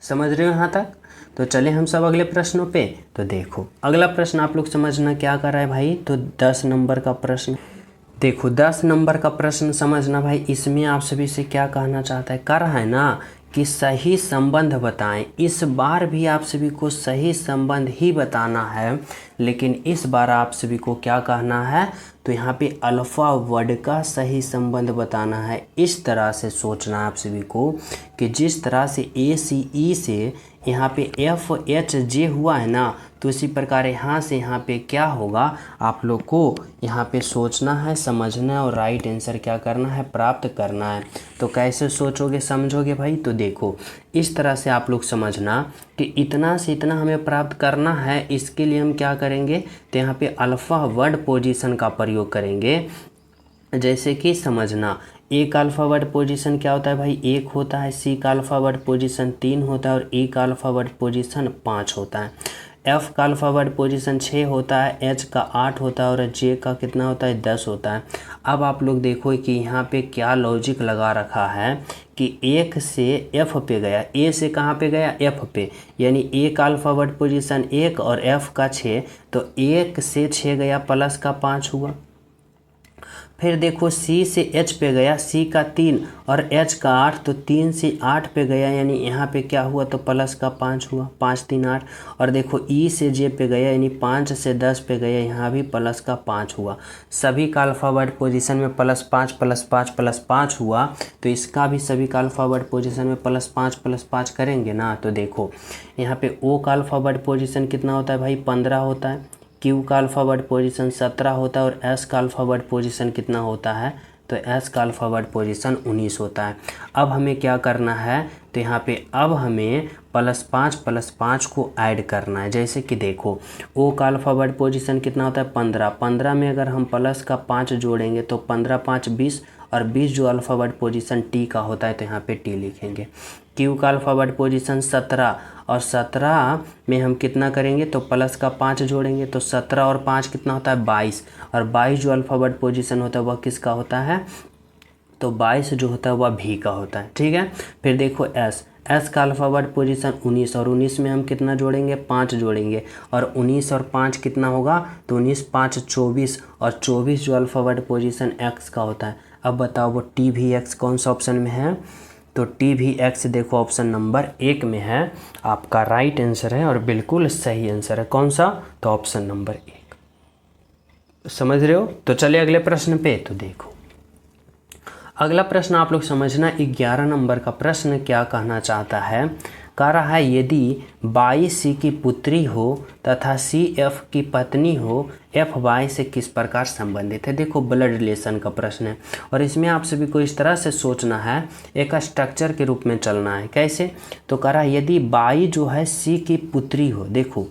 समझ रहे हो यहाँ तक? तो चले हम सब अगले प्रश्नों पे। तो देखो अगला प्रश्न आप लोग समझना क्या कर रहा है भाई, तो 10 नंबर का प्रश्न। देखो 10 नंबर का प्रश्न समझना भाई, इसमें आप सभी से क्या कहना चाहता है, कर रहा है ना कि सही संबंध बताएं। इस बार भी आप सभी को सही संबंध ही बताना है, लेकिन इस बार आप सभी को क्या कहना है, तो यहाँ पे अल्फ़ा वर्ड का सही संबंध बताना है। इस तरह से सोचना है आप सभी को कि जिस तरह से ACE से यहाँ पे FHJ हुआ है ना, तो इसी प्रकार यहाँ से यहाँ पे क्या होगा, आप लोग को यहाँ पे सोचना है, समझना है और राइट आंसर क्या करना है, प्राप्त करना है। तो कैसे सोचोगे समझोगे भाई, तो देखो इस तरह से आप लोग समझना कि इतना से इतना हमें प्राप्त करना है। इसके लिए हम क्या करेंगे, तो यहाँ पे अल्फ़ा वर्ड पोजीशन का प्रयोग करेंगे। जैसे कि समझना ए का अल्फ़ा वर्ड पोजीशन क्या होता है भाई, 1 होता है, C का अल्फ़ा वर्ड पोजीशन 3 होता है और E का अल्फ़ा वर्ड पोजीशन 5 होता है, F का अल्फ़ा वर्ड पोजीशन 6 होता है, H का 8 होता है और J का कितना होता है, 10 होता है। अब आप लोग देखो कि यहाँ पे क्या लॉजिक लगा रखा है कि 1 से F पे गया, A से कहाँ पे गया, F पे, यानी A का अल्फ़ा वर्ड पोजीशन 1 और F का 6, तो 1 से 6 गया प्लस का 5 हुआ। फिर देखो सी से एच पे गया, सी का 3 और एच का 8, तो 3 से 8 पे गया, यानी यहाँ पे क्या हुआ तो प्लस का 5 हुआ, 5 3 8। और देखो ई से जे पे गया, यानी 5 से 10 पे गया, यहाँ भी प्लस का 5 हुआ। सभी का अल्फ़ाबेट पोजीशन में +5 +5 +5 हुआ, तो इसका भी सभी का अल्फ़ाबेट पोजीशन में +5 +5 करेंगे ना। तो देखो यहाँ पे ओ का अल्फ़ाबेट पोजीशन कितना होता है भाई 15 होता है, क्यू का अल्फ़ाबेट पोजीशन 17 होता है और एस का अल्फ़ाबेट पोजीशन कितना होता है तो एस का अल्फ़ाबेट पोजीशन 19 होता है। अब हमें क्या करना है तो यहाँ पे अब हमें +5 +5 को ऐड करना है। जैसे कि देखो ओ का अल्फ़ाबेट पोजीशन कितना होता है 15, 15 में अगर हम प्लस का 5 जोड़ेंगे तो 15 5 20 और 20 जो अल्फ़ाबेट पोजीशन टी का होता है तो यहाँ पे टी लिखेंगे। क्यू का अल्फ़ाबेट पोजीशन 17 और 17 में हम कितना करेंगे तो प्लस का 5 जोड़ेंगे तो 17 और 5 कितना होता है 22 और 22 जो अल्फ़ाबेट पोजीशन होता है वह किसका होता है तो 22 जो होता है वह भी का होता है। ठीक है, फिर देखो एस, एस का अल्फ़ाबेट पोजीशन 19 और 19 में हम कितना जोड़ेंगे 5 जोड़ेंगे और 19 और 5 कितना होगा तो 19 5 24 और 24 जो अल्फ़ाबेट पोजीशन एक्स का होता है। अब बताओ वो टी भी एक्स कौन सा ऑप्शन में है तो टी भी एक्स देखो ऑप्शन नंबर 1 में है, आपका राइट आंसर है और बिल्कुल सही आंसर है। कौन सा तो ऑप्शन नंबर 1। समझ रहे हो। तो चलिए अगले प्रश्न पे। तो देखो अगला प्रश्न आप लोग समझना, 11 नंबर का प्रश्न क्या कहना चाहता है, कह रहा है यदि बाई सी की पुत्री हो तथा सी एफ की पत्नी हो, एफ वाई से किस प्रकार संबंधित है। देखो ब्लड रिलेशन का प्रश्न है और इसमें आप सभी को इस तरह से सोचना है, एक स्ट्रक्चर के रूप में चलना है। कैसे तो कह रहा है यदि बाई जो है सी की पुत्री हो, देखो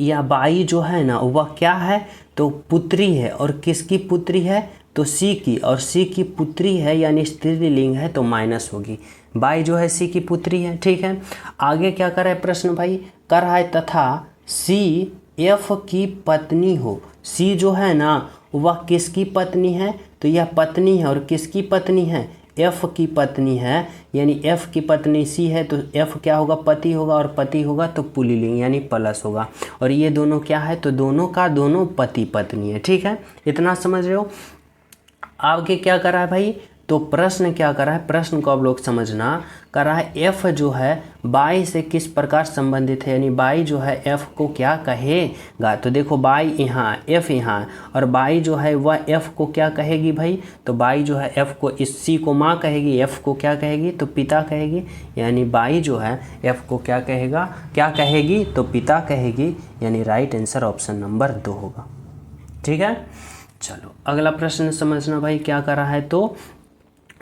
या बाई जो है ना वह क्या है तो पुत्री है और किसकी पुत्री है तो सी की, और सी की पुत्री है यानी स्त्रीलिंग है तो माइनस होगी। बाई जो है सी की पुत्री है। ठीक है, आगे क्या कर रहा है प्रश्न भाई, कर रहा है तथा सी एफ की पत्नी हो। सी जो है ना वह किसकी पत्नी है तो यह पत्नी है और किसकी पत्नी है एफ की पत्नी है, यानी एफ की पत्नी सी है तो एफ क्या होगा पति होगा और पति होगा तो पुल्लिंग यानी प्लस होगा। और ये दोनों क्या है तो दोनों का दोनों पति पत्नी है। ठीक है, इतना समझ रहे हो। आगे क्या कर रहा है भाई तो प्रश्न क्या कर रहा है, प्रश्न को आप लोग समझना, कर रहा है एफ जो है बाई से किस प्रकार संबंधित है, यानी बाई जो है एफ को क्या कहेगा। तो देखो बाई यहाँ एफ यहाँ और बाई जो है वह एफ को क्या कहेगी भाई तो बाई जो है एफ को इस सी को माँ कहेगी, एफ को क्या कहेगी तो पिता कहेगी, यानी बाई जो है एफ को क्या कहेगा क्या कहेगी तो पिता कहेगी, यानी राइट आंसर ऑप्शन नंबर 2 होगा। ठीक है, चलो अगला प्रश्न समझना भाई क्या कर रहा है तो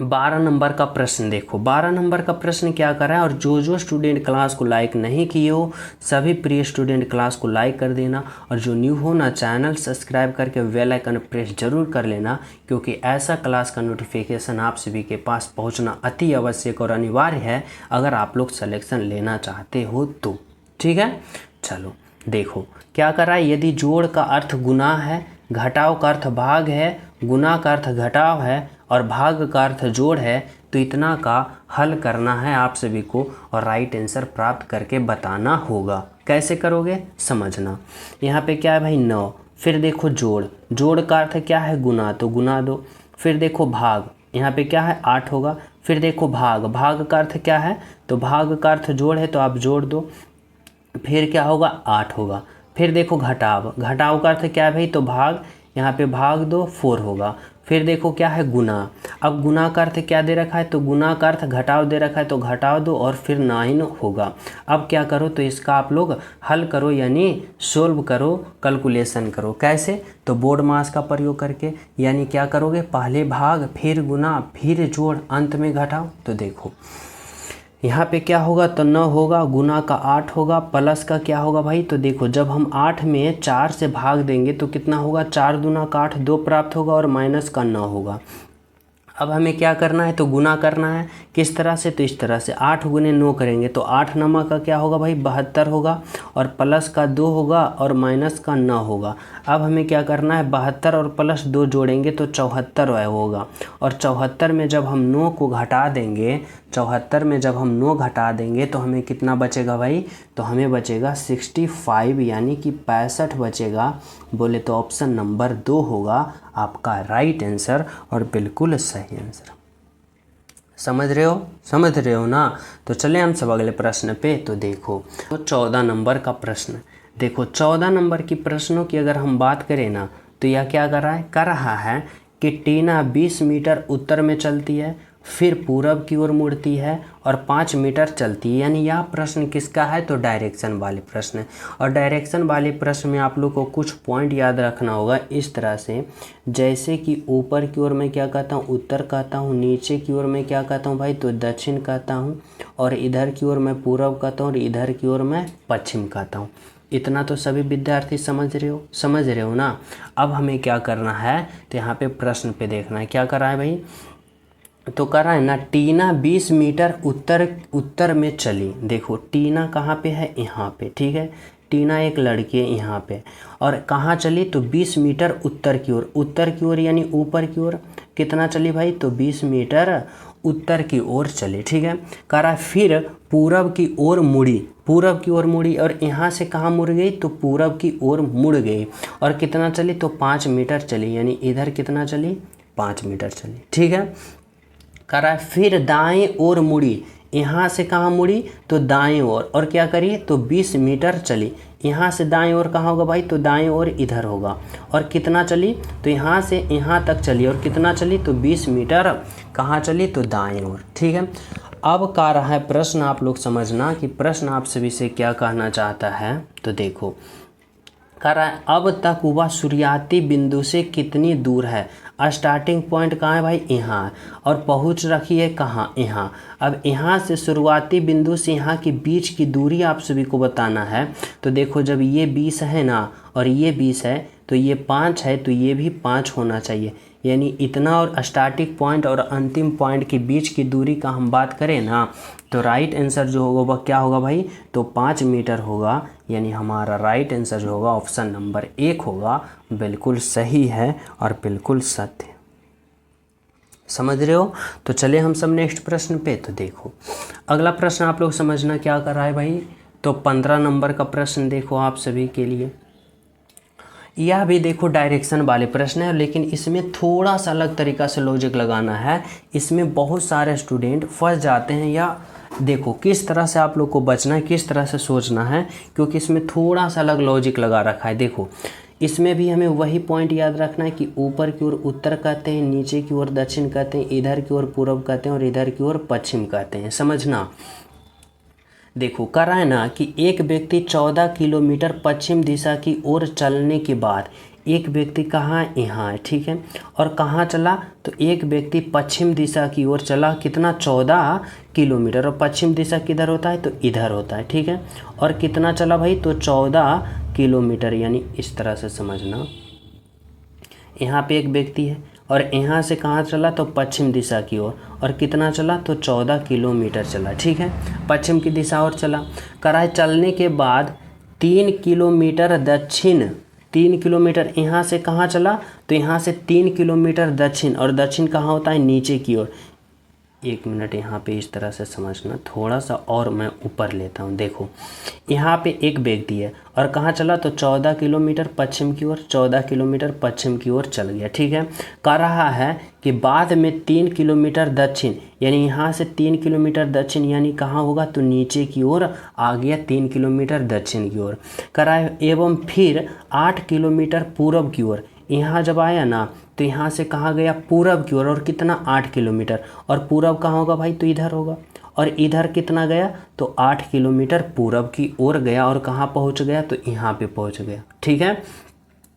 12 नंबर का प्रश्न देखो। 12 नंबर का प्रश्न क्या कर रहा है, और जो स्टूडेंट क्लास को लाइक नहीं किए हो सभी प्रिय स्टूडेंट क्लास को लाइक कर देना और जो न्यू हो ना चैनल सब्सक्राइब करके बेल आइकन प्रेस जरूर कर लेना, क्योंकि ऐसा क्लास का नोटिफिकेशन आप सभी के पास पहुंचना अति आवश्यक और अनिवार्य है अगर आप लोग सिलेक्शन लेना चाहते हो तो। ठीक है, चलो देखो क्या कर रहा है, यदि जोड़ का अर्थ गुना है, घटाव का अर्थ भाग है, गुना का अर्थ घटाव है और भाग का अर्थ जोड़ है, तो इतना का हल करना है आप सभी को और राइट आंसर प्राप्त करके बताना होगा। कैसे करोगे समझना, यहाँ पे क्या है भाई 9, फिर देखो जोड़, जोड़ का अर्थ क्या है गुना तो गुना दो, फिर देखो भाग, यहाँ पे क्या है 8 होगा, फिर देखो भाग, भाग का अर्थ क्या है तो भाग का अर्थ जोड़ है तो आप जोड़ दो, फिर क्या होगा 8 होगा, फिर देखो घटाव, घटाव का अर्थ क्या है भाई तो भाग, यहाँ पे भाग दो 4 होगा, फिर देखो क्या है गुना, अब गुना का अर्थ क्या दे रखा है तो गुना का अर्थ घटाव दे रखा है तो घटाव दो और फिर 9 होगा। अब क्या करो तो इसका आप लोग हल करो यानी सोल्व करो, कैलकुलेशन करो। कैसे तो बोर्ड मास का प्रयोग करके, यानी क्या करोगे पहले भाग फिर गुना फिर जोड़ अंत में घटाव। तो देखो यहाँ पे क्या होगा तो 9 होगा, गुना का 8 होगा, प्लस का क्या होगा भाई तो देखो जब हम 8 में 4 से भाग देंगे तो कितना होगा 4 दूना का 8 2 प्राप्त होगा और माइनस का 9 होगा। अब हमें क्या करना है तो गुना करना है, किस तरह से तो इस तरह से 8 गुने 9 करेंगे तो 8 नमा का क्या होगा भाई 72 होगा और प्लस का 2 होगा और माइनस का 9 होगा। अब हमें क्या करना है 72 और प्लस 2 जोड़ेंगे तो 74 होगा और 74 में जब हम 9 को घटा देंगे, 74 में जब हम 9 घटा देंगे तो हमें कितना बचेगा भाई तो हमें बचेगा 65 यानी कि 65 बचेगा। बोले तो ऑप्शन नंबर 2 होगा आपका राइट आंसर और बिल्कुल सही आंसर। समझ रहे हो ना। तो चले हम सब अगले प्रश्न पे। तो देखो तो 14 नंबर का प्रश्न, देखो 14 नंबर की प्रश्नों की अगर हम बात करें ना, तो यह क्या कर रहा है कि टीना 20 मीटर उत्तर में चलती है, फिर पूरब की ओर मुड़ती है और 5 मीटर चलती है। यानी यह प्रश्न किसका है, तो डायरेक्शन वाले प्रश्न है। और डायरेक्शन वाले प्रश्न में आप लोग को कुछ पॉइंट याद रखना होगा इस तरह से, जैसे कि ऊपर की ओर मैं क्या कहता हूँ, उत्तर कहता हूँ, नीचे की ओर मैं क्या कहता हूँ भाई, तो दक्षिण कहता हूँ, और इधर की ओर मैं पूरब कहता हूँ, और इधर की ओर मैं पश्चिम कहता हूँ। इतना तो सभी विद्यार्थी समझ रहे हो ना। अब हमें क्या करना है, तो यहाँ पे प्रश्न पे देखना है क्या कर रहा है भाई, तो कर रहा है ना, टीना 20 मीटर उत्तर में चली। देखो टीना कहाँ पे है, यहाँ पे, ठीक है। टीना एक लड़की है यहाँ पे, और कहाँ चली, तो 20 मीटर उत्तर की ओर यानी ऊपर की ओर। कितना चली भाई, तो 20 मीटर उत्तर की ओर चली, ठीक है। कह रहा फिर पूरब की ओर मुड़ी, और यहाँ से कहाँ मुड़ गई, तो पूरब की ओर मुड़ गई, और कितना चली, तो 5 मीटर चली। यानी इधर कितना चली, 5 मीटर चली, ठीक है। कह रहा है फिर दाएं ओर मुड़ी, यहाँ से कहाँ मुड़ी, तो दाएं ओर, और क्या करिए, तो 20 मीटर चली। यहाँ से दाएं ओर कहाँ होगा भाई, तो दाएं ओर इधर होगा, और कितना चली, तो यहाँ से यहाँ तक चली, और कितना चली, तो 20 मीटर कहाँ चली, तो दाएं ओर, ठीक है। अब कह रहा है प्रश्न, आप लोग समझना कि प्रश्न आप सभी से क्या कहना चाहता है। तो देखो कह रहा है अब तक वह शुरुआती बिंदु से कितनी दूर है। स्टार्टिंग पॉइंट कहाँ है भाई, यहाँ, और पहुँच रखी है कहाँ, यहाँ। अब यहाँ से शुरुआती बिंदु से यहाँ के बीच की दूरी आप सभी को बताना है। तो देखो जब ये 20 है ना, और ये 20 है, तो ये 5 है, तो ये भी 5 होना चाहिए। यानी इतना, और स्टार्टिंग पॉइंट और अंतिम पॉइंट के बीच की दूरी का हम बात करें ना, तो राइट आंसर जो होगा वह क्या होगा भाई, तो 5 मीटर होगा। यानी हमारा राइट आंसर जो होगा ऑप्शन नंबर 1 होगा, बिल्कुल सही है और बिल्कुल सत्य। समझ रहे हो। तो चले हम सब नेक्स्ट प्रश्न पे। तो देखो अगला प्रश्न आप लोग समझना क्या कर रहा है भाई, तो 15 नंबर का प्रश्न देखो आप सभी के लिए। यह भी देखो डायरेक्शन वाले प्रश्न है, लेकिन इसमें थोड़ा सा अलग तरीका से लॉजिक लगाना है। इसमें बहुत सारे स्टूडेंट फंस जाते हैं, या देखो किस तरह से आप लोग को बचना है, किस तरह से सोचना है, क्योंकि इसमें थोड़ा सा अलग लॉजिक लगा रखा है। देखो इसमें भी हमें वही पॉइंट याद रखना है कि ऊपर की ओर उत्तर कहते हैं, नीचे की ओर दक्षिण कहते हैं, इधर की ओर पूर्व कहते हैं, और इधर की ओर पश्चिम कहते हैं। समझना। देखो कह रहा है ना कि एक व्यक्ति 14 किलोमीटर पश्चिम दिशा की ओर चलने के बाद, एक व्यक्ति कहाँ है, यहाँ है, ठीक है। और कहाँ चला, तो एक व्यक्ति पश्चिम दिशा की ओर चला, कितना, 14 किलोमीटर, और पश्चिम दिशा किधर होता है, तो इधर होता है, ठीक है। और कितना चला भाई, तो 14 किलोमीटर। यानी इस तरह से समझना, यहाँ पे एक व्यक्ति है, और यहाँ से कहाँ चला, तो पश्चिम दिशा की ओर, और कितना चला, तो 14 किलोमीटर चला, ठीक है। पश्चिम की दिशा और चला। कराए चलने के बाद 3 किलोमीटर दक्षिण, 3 किलोमीटर यहाँ से कहाँ चला, तो यहाँ से 3 किलोमीटर दक्षिण, और दक्षिण कहाँ होता है, नीचे की ओर। एक मिनट यहाँ पे इस तरह से समझना, थोड़ा सा और मैं ऊपर लेता हूँ। देखो यहाँ पे एक व्यक्ति है, और कहाँ चला, तो 14 किलोमीटर पश्चिम की ओर, 14 किलोमीटर पश्चिम की ओर चल गया, ठीक है। कह रहा है कि बाद में 3 किलोमीटर दक्षिण, यानी यहाँ से 3 किलोमीटर दक्षिण, यानी कहाँ होगा, तो नीचे की ओर आ गया 3 किलोमीटर दक्षिण की ओर। कह रहा है एवं फिर 8 किलोमीटर पूर्व की ओर, यहाँ जब आया ना, तो यहाँ से कहाँ गया, पूरब की ओर, और कितना, 8 किलोमीटर, और पूरब कहाँ होगा भाई, तो इधर होगा। और इधर कितना गया, तो 8 किलोमीटर पूरब की ओर गया, और कहाँ पहुँच गया, तो यहाँ पे पहुँच गया, ठीक है।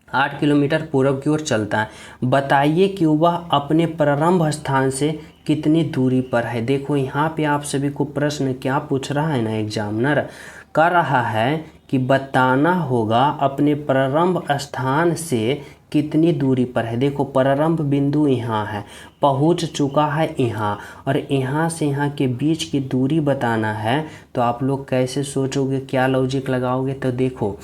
8 किलोमीटर पूरब की ओर चलता है। बताइए कि वह अपने प्रारंभ स्थान से कितनी दूरी पर है। देखो यहाँ पे आप सभी को प्रश्न क्या पूछ रहा है ना, एग्जामिनर कर रहा है कि बताना होगा अपने प्रारंभ स्थान से कितनी दूरी पर है। देखो प्रारंभ बिंदु यहाँ है, पहुँच चुका है यहाँ, और यहाँ से यहाँ के बीच की दूरी बताना है। तो आप लोग कैसे सोचोगे, क्या लॉजिक लगाओगे, तो देखो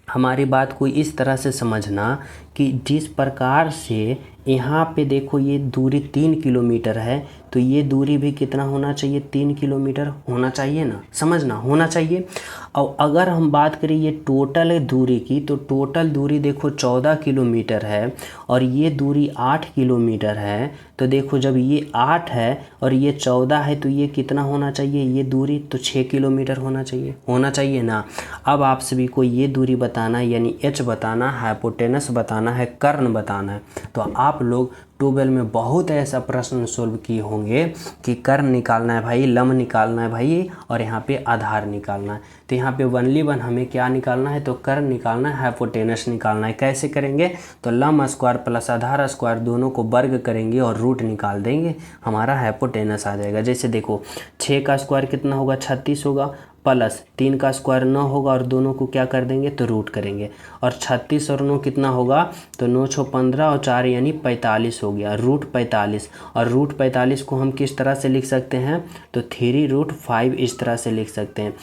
हमारी बात को इस तरह से समझना कि जिस प्रकार से यहाँ पे देखो ये दूरी 3 किलोमीटर है, तो ये दूरी भी कितना होना चाहिए, 3 किलोमीटर होना चाहिए ना, समझना होना चाहिए। और अगर हम बात करें ये टोटल दूरी की, तो टोटल दूरी देखो 14 किलोमीटर है और ये दूरी 8 किलोमीटर है। तो देखो जब ये 8 है और ये 14 है तो ये कितना होना चाहिए, ये दूरी तो 6 किलोमीटर होना चाहिए ना। अब आप सभी को ये दूरी बताना है, यानी एच बताना है, हाइपोटेनस बताना है, कर्ण बताना है। तो आप लोग 12 में बहुत ऐसा प्रश्न सोल्व किए होंगे कि कर्ण निकालना है भाई, लंब निकालना है भाई, और यहाँ पे आधार निकालना है। तो यहाँ पे वनली वन हमें क्या निकालना है, तो कर्ण निकालना है, हाइपोटेनस निकालना है। कैसे करेंगे, तो लंब स्क्वायर प्लस आधार स्क्वायर दोनों को वर्ग करेंगे और रूट निकाल देंगे, हमारा हाइपोटेनस आ जाएगा। जैसे देखो 6 का स्क्वायर कितना होगा, 36 होगा, प्लस 3 का स्क्वायर 9 होगा और दोनों को क्या कर देंगे, तो रूट करेंगे। और 36 और 9 कितना होगा, तो 9 6 15 और 4 यानी 45 हो गया, रूट 45। और रूट 45 को हम किस तरह से लिख सकते हैं, तो 3√5 इस तरह से लिख सकते हैं।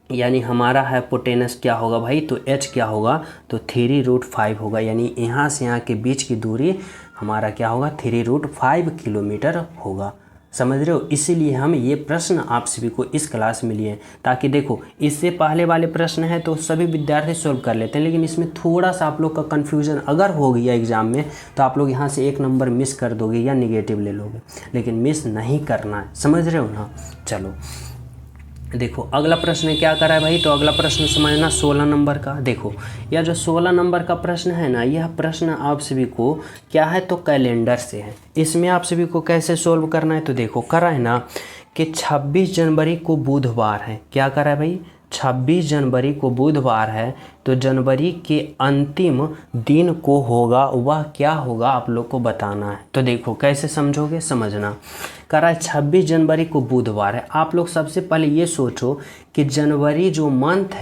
यानी हमारा हाइपोटेनस क्या होगा भाई, तो h क्या होगा, तो 3√5 होगा। यानी यहाँ से यहाँ के बीच की दूरी हमारा क्या होगा, 3√5 किलोमीटर होगा। समझ रहे हो, इसीलिए हम ये प्रश्न आप सभी को इस क्लास में लिए, ताकि देखो इससे पहले वाले प्रश्न हैं तो सभी विद्यार्थी सोल्व कर लेते हैं, लेकिन इसमें थोड़ा सा आप लोग का कन्फ्यूजन अगर हो गया एग्जाम में तो आप लोग यहाँ से 1 नंबर मिस कर दोगे या निगेटिव ले लोगे, लेकिन मिस नहीं करना है। समझ रहे हो ना। चलो देखो अगला प्रश्न क्या करा है भाई, तो अगला प्रश्न समझना 16 नंबर का। देखो यह जो 16 नंबर का प्रश्न है ना, यह प्रश्न आप सभी को क्या है, तो कैलेंडर से है। इसमें आप सभी को कैसे सोल्व करना है, तो देखो करा है ना कि 26 जनवरी को बुधवार है। क्या करा है भाई, 26 जनवरी को बुधवार है, तो जनवरी के अंतिम दिन को होगा वह क्या होगा आप लोग को बताना है। तो देखो कैसे समझोगे, समझना। कह रहा है 26 जनवरी को बुधवार है। आप लोग सबसे पहले ये सोचो कि जनवरी जो मंथ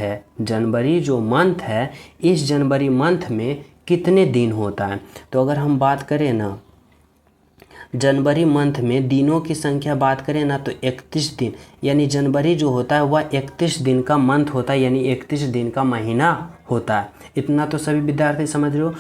है, इस जनवरी मंथ में कितने दिन होता है। तो अगर हम बात करें ना जनवरी मंथ में दिनों की संख्या बात करें ना, तो 31 दिन, यानी जनवरी जो होता है वह 31 दिन का मंथ होता है, यानी 31 दिन का महीना होता है। इतना तो सभी विद्यार्थी समझ रहे हो।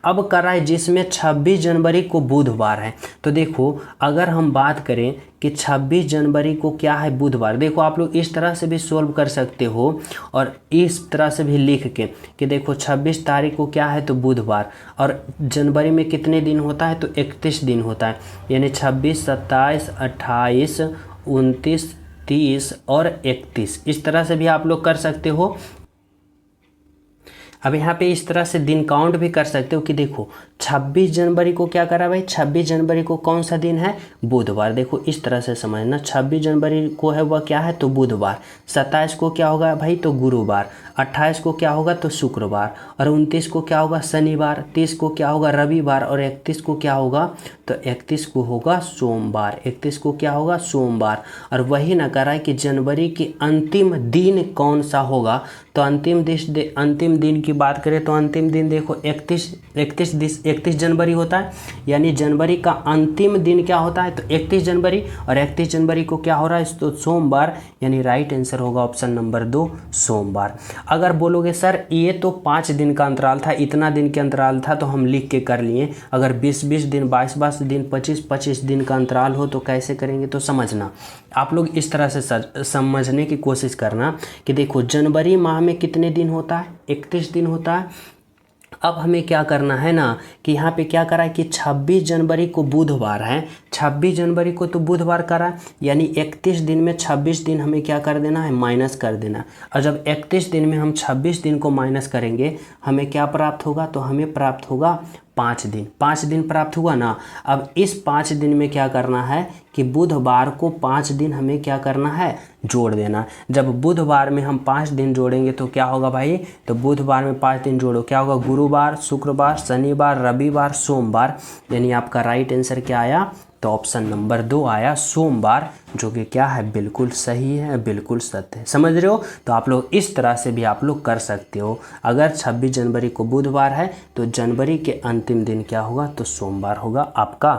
अब कर रहा है जिसमें 26 जनवरी को बुधवार है, तो देखो अगर हम बात करें कि 26 जनवरी को क्या है, बुधवार। देखो आप लोग इस तरह से भी सोल्व कर सकते हो और इस तरह से भी लिख के कि देखो 26 तारीख को क्या है, तो बुधवार, और जनवरी में कितने दिन होता है, तो 31 दिन होता है, यानी 26 27 28 29 30 और 31। इस तरह से भी आप लोग कर सकते हो। अब यहाँ पे इस तरह से दिन काउंट भी कर सकते हो कि देखो 26 जनवरी को क्या करा भाई, 26 जनवरी को कौन सा दिन है, बुधवार। देखो इस तरह से समझना, 26 जनवरी को है वह क्या है, तो बुधवार। 27 को क्या होगा भाई, तो गुरुवार। 28 को क्या होगा, तो शुक्रवार। और 29 को क्या होगा, शनिवार। 30 को क्या होगा, रविवार। और 31 को क्या होगा, तो 31 को होगा सोमवार। 31 को क्या होगा, सोमवार। और वही ना करा है कि जनवरी के अंतिम दिन कौन सा होगा, तो अंतिम दिन की बात करें तो अंतिम दिन देखो 31 जनवरी होता है, यानी जनवरी का अंतिम दिन क्या होता है, तो 31 जनवरी। और 31 जनवरी को क्या हो रहा है, तो सोमवार, यानी राइट आंसर होगा ऑप्शन नंबर 2 सोमवार। अगर बोलोगे सर ये तो 5 दिन का अंतराल था, इतना दिन के अंतराल था तो हम लिख के कर लिए, अगर 20-20 दिन 22-22 दिन 25-25 दिन का अंतराल हो तो कैसे करेंगे, तो समझना आप लोग इस तरह से समझने की कोशिश करना कि देखो जनवरी माह में कितने दिन होता है, 31 दिन होता है। अब हमें क्या करना है ना कि यहाँ पे क्या करा है कि 26 जनवरी को बुधवार है, 26 जनवरी को तो बुधवार करा, यानी 31 दिन में 26 दिन हमें क्या कर देना है, माइनस कर देना। और जब 31 दिन में हम 26 दिन को माइनस करेंगे हमें क्या प्राप्त होगा, तो हमें प्राप्त होगा 5 दिन। 5 दिन प्राप्त हुआ ना। अब इस 5 दिन में क्या करना है कि बुधवार को 5 दिन हमें क्या करना है, जोड़ देना। जब बुधवार में हम 5 दिन जोड़ेंगे तो क्या होगा भाई, तो बुधवार में 5 दिन जोड़ो, क्या होगा, गुरुवार, शुक्रवार, शनिवार, रविवार, सोमवार। यानी आपका राइट आंसर क्या आया, तो ऑप्शन नंबर 2 आया सोमवार, जो कि क्या है, बिल्कुल सही है, बिल्कुल सत्य है। समझ रहे हो। तो आप लोग इस तरह से भी आप लोग कर सकते हो। अगर 26 जनवरी को बुधवार है तो जनवरी के अंतिम दिन क्या होगा, तो सोमवार होगा आपका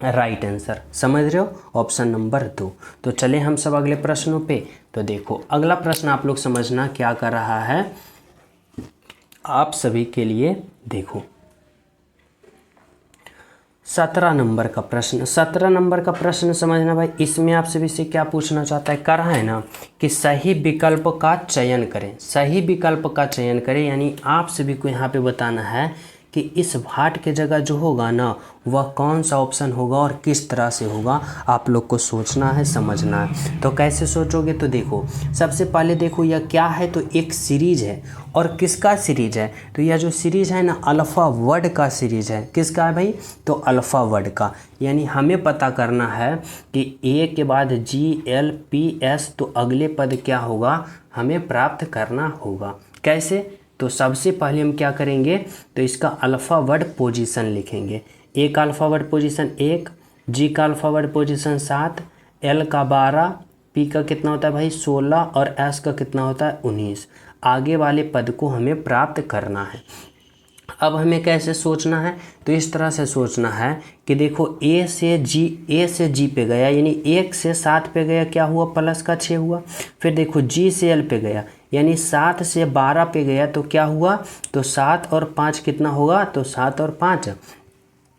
राइट आंसर। समझ रहे हो, ऑप्शन नंबर 2। तो चले हम सब अगले प्रश्नों पे। तो देखो अगला प्रश्न आप लोग समझना क्या कर रहा है आप सभी के लिए। देखो 17 नंबर का प्रश्न, 17 नंबर का प्रश्न समझना भाई। इसमें आपसे भी से क्या पूछना चाहता है, कर रहा है ना कि सही विकल्प का चयन करें, सही विकल्प का चयन करें। यानी आप सभी को यहाँ पे बताना है कि इस भाट के जगह जो होगा ना वह कौन सा ऑप्शन होगा और किस तरह से होगा, आप लोग को सोचना है, समझना है। तो कैसे सोचोगे, तो देखो सबसे पहले देखो यह क्या है, तो एक सीरीज है। और किसका सीरीज है, तो यह जो सीरीज है ना अल्फ़ा वर्ड का सीरीज है। किसका है भाई, तो अल्फ़ा वर्ड का। यानी हमें पता करना है कि ए के बाद GLPS, तो अगले पद क्या होगा हमें प्राप्त करना होगा। कैसे, तो सबसे पहले हम क्या करेंगे, तो इसका अल्फ़ा वर्ड पोजीशन लिखेंगे। ए का अल्फ़ा वर्ड पोजीशन 1, जी का अल्फ़ा वर्ड पोजीशन 7, एल का 12, पी का कितना होता है भाई 16 और एस का कितना होता है 19। आगे वाले पद को हमें प्राप्त करना है। अब हमें कैसे सोचना है, तो इस तरह से सोचना है कि देखो ए से जी पे गया, यानी 1 से 7 पे गया, क्या हुआ प्लस का 6 हुआ। फिर देखो जी से एल पे गया, यानी 7 से 12 पे गया, तो क्या हुआ, तो 7 और 5 कितना होगा, तो 7 और 5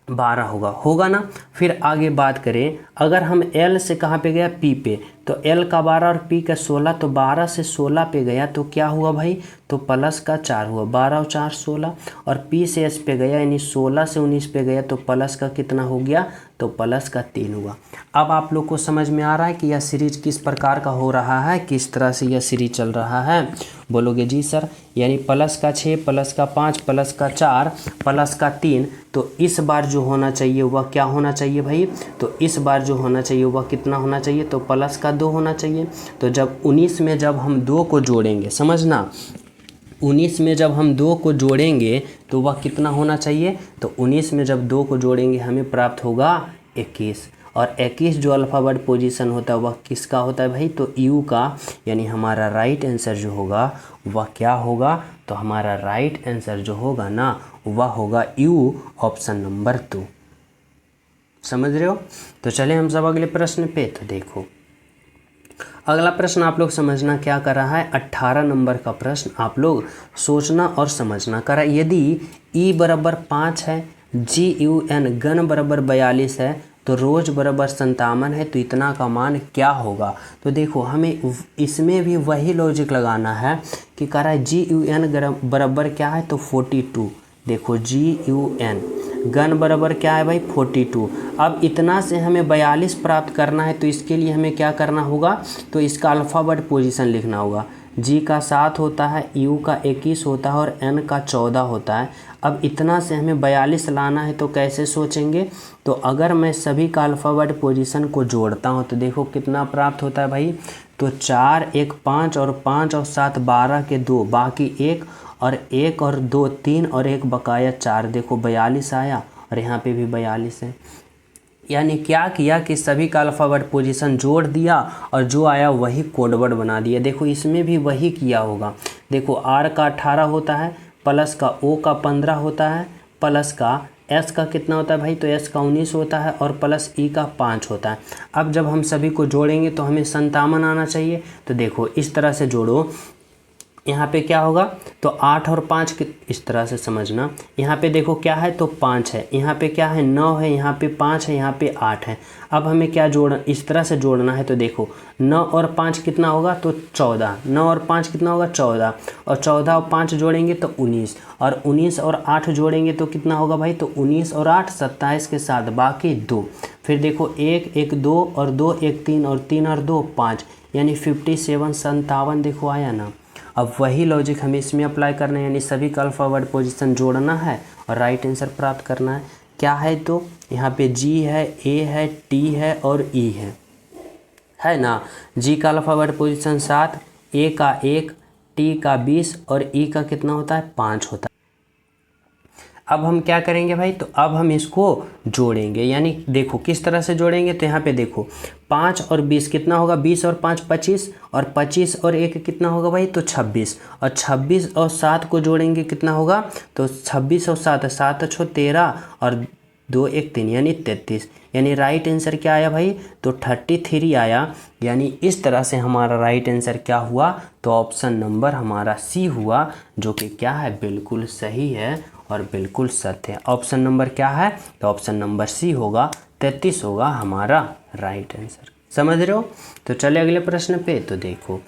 12 होगा ना। फिर आगे बात करें, अगर हम L से कहाँ पे गया, P पे, तो L का 12 और P का 16, तो 12 से 16 पे गया, तो क्या हुआ भाई, तो प्लस का 4 हुआ, 12 और 4 16। और P से S पे गया, यानी 16 से 19 पे गया, तो प्लस का कितना हो गया, तो प्लस का 3 हुआ। अब आप लोग को समझ में आ रहा है कि यह सीरीज किस प्रकार का हो रहा है, किस तरह से यह सीरीज चल रहा है। बोलोगे जी सर, यानी प्लस का 6, प्लस का 5, प्लस का 4, प्लस का 3। तो इस बार जो होना चाहिए वह क्या होना चाहिए भाई, तो इस बार जो होना चाहिए वह कितना होना चाहिए, तो प्लस का 2 होना चाहिए। तो जब 19 में जब हम 2 को जोड़ेंगे, समझना 19 में जब हम 2 को जोड़ेंगे तो वह कितना होना चाहिए, तो 19 में जब 2 को जोड़ेंगे हमें प्राप्त होगा 21। और 21 जो अल्फ़ाबेट पोजीशन होता है वह किसका होता है भाई, तो यू का। यानी हमारा राइट आंसर जो होगा वह क्या होगा, तो हमारा राइट आंसर जो होगा ना वह होगा यू, ऑप्शन नंबर 2। समझ रहे हो। तो चले हम सब अगले प्रश्न पे। तो देखो अगला प्रश्न आप लोग समझना क्या कर रहा है, 18 नंबर का प्रश्न आप लोग सोचना और समझना कर रहा है। यदि ई बराबर 5 है, GUN गण बराबर 42 है, तो रोज बराबर 57 है, तो इतना का मान क्या होगा। तो देखो हमें इसमें भी वही लॉजिक लगाना है कि कह रहा है GUN बराबर क्या है, तो 42। देखो GUN गण बराबर क्या है भाई 42। अब इतना से हमें 42 प्राप्त करना है, तो इसके लिए हमें क्या करना होगा, तो इसका अल्फ़ाबेट पोजीशन लिखना होगा। जी का 7 होता है, यू का 21 होता है और एन का 14 होता है। अब इतना से हमें 42 लाना है, तो कैसे सोचेंगे, तो अगर मैं सभी का अल्फ़ाबेट पोजीशन को जोड़ता हूँ तो देखो कितना प्राप्त होता है भाई, तो 4 1 5 और 5 और 7 12 के 2, बाकी 1 और 1 और 2 3 और 1 बकाया 4। देखो 42 आया और यहाँ पे भी 42 है। यानी क्या किया कि सभी का अल्फ़ाबेट पोजीशन जोड़ दिया और जो आया वही कोडवर्ड बना दिया। देखो इसमें भी वही किया होगा। देखो आर का 18 होता है, प्लस का ओ का 15 होता है, प्लस का एस का कितना होता है भाई, तो एस का 19 होता है और प्लस ई का 5 होता है। अब जब हम सभी को जोड़ेंगे तो हमें 57 आना चाहिए। तो देखो इस तरह से जोड़ो, यहाँ पे क्या होगा, तो 8 और 5 के इस तरह से समझना। यहाँ पे देखो क्या है, तो 5 है, यहाँ पे क्या है 9 है, यहाँ पे 5 है, यहाँ पे 8 है। अब हमें क्या जोड़ना, इस तरह से जोड़ना है। तो देखो 9 और 5 कितना होगा, तो 14। 9 और 5 कितना होगा 14, और 14 और 5 जोड़ेंगे तो 19, और 19 और 8 जोड़ेंगे तो कितना होगा भाई, तो 19 और 8 27 के साथ बाकी 2। फिर देखो 1 1 2 और 2 1 3 और 3 और 2 5, यानी 57 57 देखो आया ना। अब वही लॉजिक हमें इसमें अप्लाई करना है, यानी सभी का अल्फ़ाबेट पोजीशन जोड़ना है और राइट आंसर प्राप्त करना है। क्या है, तो यहाँ पे जी है, ए है, टी है और ई है ना। जी का अल्फ़ाबेट पोजीशन 7, ए का 1, टी का 20 और ई का कितना होता है 5 होता है। अब हम क्या करेंगे भाई, तो अब हम इसको जोड़ेंगे। यानी देखो किस तरह से जोड़ेंगे, तो यहाँ पे देखो 5 और 20 कितना होगा, 20 और 5 25, और 25 और 1 कितना होगा भाई, तो 26, और 26 और 7 को जोड़ेंगे कितना होगा, तो 26 और 7 7 6 13 और 2 1 3 यानी 33। यानी राइट आंसर क्या आया भाई, तो 33 आया। यानी इस तरह से हमारा राइट आंसर क्या हुआ, तो ऑप्शन नंबर हमारा सी हुआ, जो कि क्या है बिल्कुल सही है और बिल्कुल सत्य है। ऑप्शन नंबर क्या है? तो ऑप्शन नंबर सी होगा, 33 होगा हमारा राइट आंसर। समझ रहे हो? तो चले अगले प्रश्न पे। तो देखो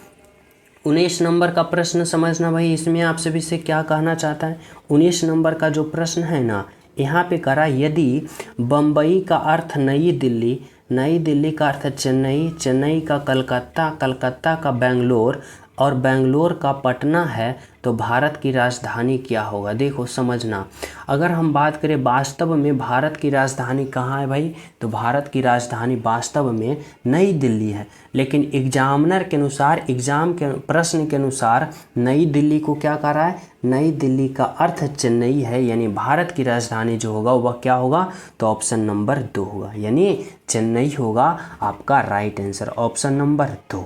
19 नंबर का प्रश्न समझना भाई, इसमें आप सभी से क्या कहना चाहता है। 19 नंबर का जो प्रश्न है ना, यहाँ पे करा, यदि बम्बई का अर्थ नई दिल्ली, नई दिल्ली का अर्थ चेन्नई, चेन्नई का कलकत्ता, कलकत्ता का बेंगलोर और बेंगलोर का पटना है, तो भारत की राजधानी क्या होगा। देखो समझना, अगर हम बात करें वास्तव में भारत की राजधानी कहाँ है भाई, तो भारत की राजधानी वास्तव में नई दिल्ली है। लेकिन एग्जामिनर के अनुसार, एग्जाम के प्रश्न के अनुसार नई दिल्ली को क्या कह रहा है, नई दिल्ली का अर्थ चेन्नई है, यानी भारत की राजधानी जो होगा वह क्या होगा, तो ऑप्शन नंबर 2 होगा, यानी चेन्नई होगा आपका राइट आंसर, ऑप्शन नंबर 2।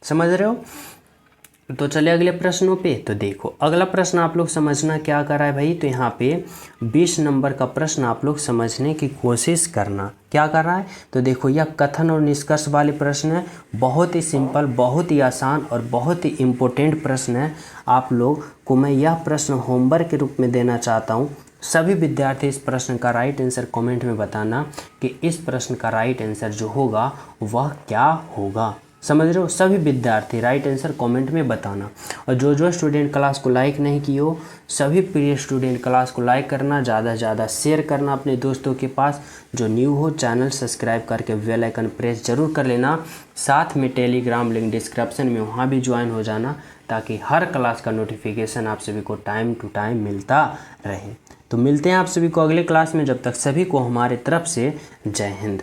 समझ रहे हो? तो चले अगले प्रश्नों पे। तो देखो अगला प्रश्न आप लोग समझना क्या कर रहा है भाई, तो यहाँ पे 20 नंबर का प्रश्न आप लोग समझने की कोशिश करना क्या कर रहा है। तो देखो यह कथन और निष्कर्ष वाले प्रश्न है, बहुत ही सिंपल, बहुत ही आसान और बहुत ही इम्पोर्टेंट प्रश्न है। आप लोग को मैं यह प्रश्न होमवर्क के रूप में देना चाहता हूँ। सभी विद्यार्थी इस प्रश्न का राइट आंसर कमेंट में बताना कि इस प्रश्न का राइट आंसर जो होगा वह क्या होगा। समझ रहे हो? सभी विद्यार्थी राइट आंसर कमेंट में बताना। और जो स्टूडेंट क्लास को लाइक नहीं किए हो, सभी प्रिय स्टूडेंट क्लास को लाइक करना, ज़्यादा से ज़्यादा शेयर करना अपने दोस्तों के पास। जो न्यू हो चैनल सब्सक्राइब करके बेल आइकन प्रेस जरूर कर लेना। साथ में टेलीग्राम लिंक डिस्क्रिप्शन में, वहाँ भी ज्वाइन हो जाना, ताकि हर क्लास का नोटिफिकेशन आप सभी को टाइम टू टाइम मिलता रहे। तो मिलते हैं आप सभी को अगले क्लास में, जब तक सभी को हमारे तरफ से जय हिंद।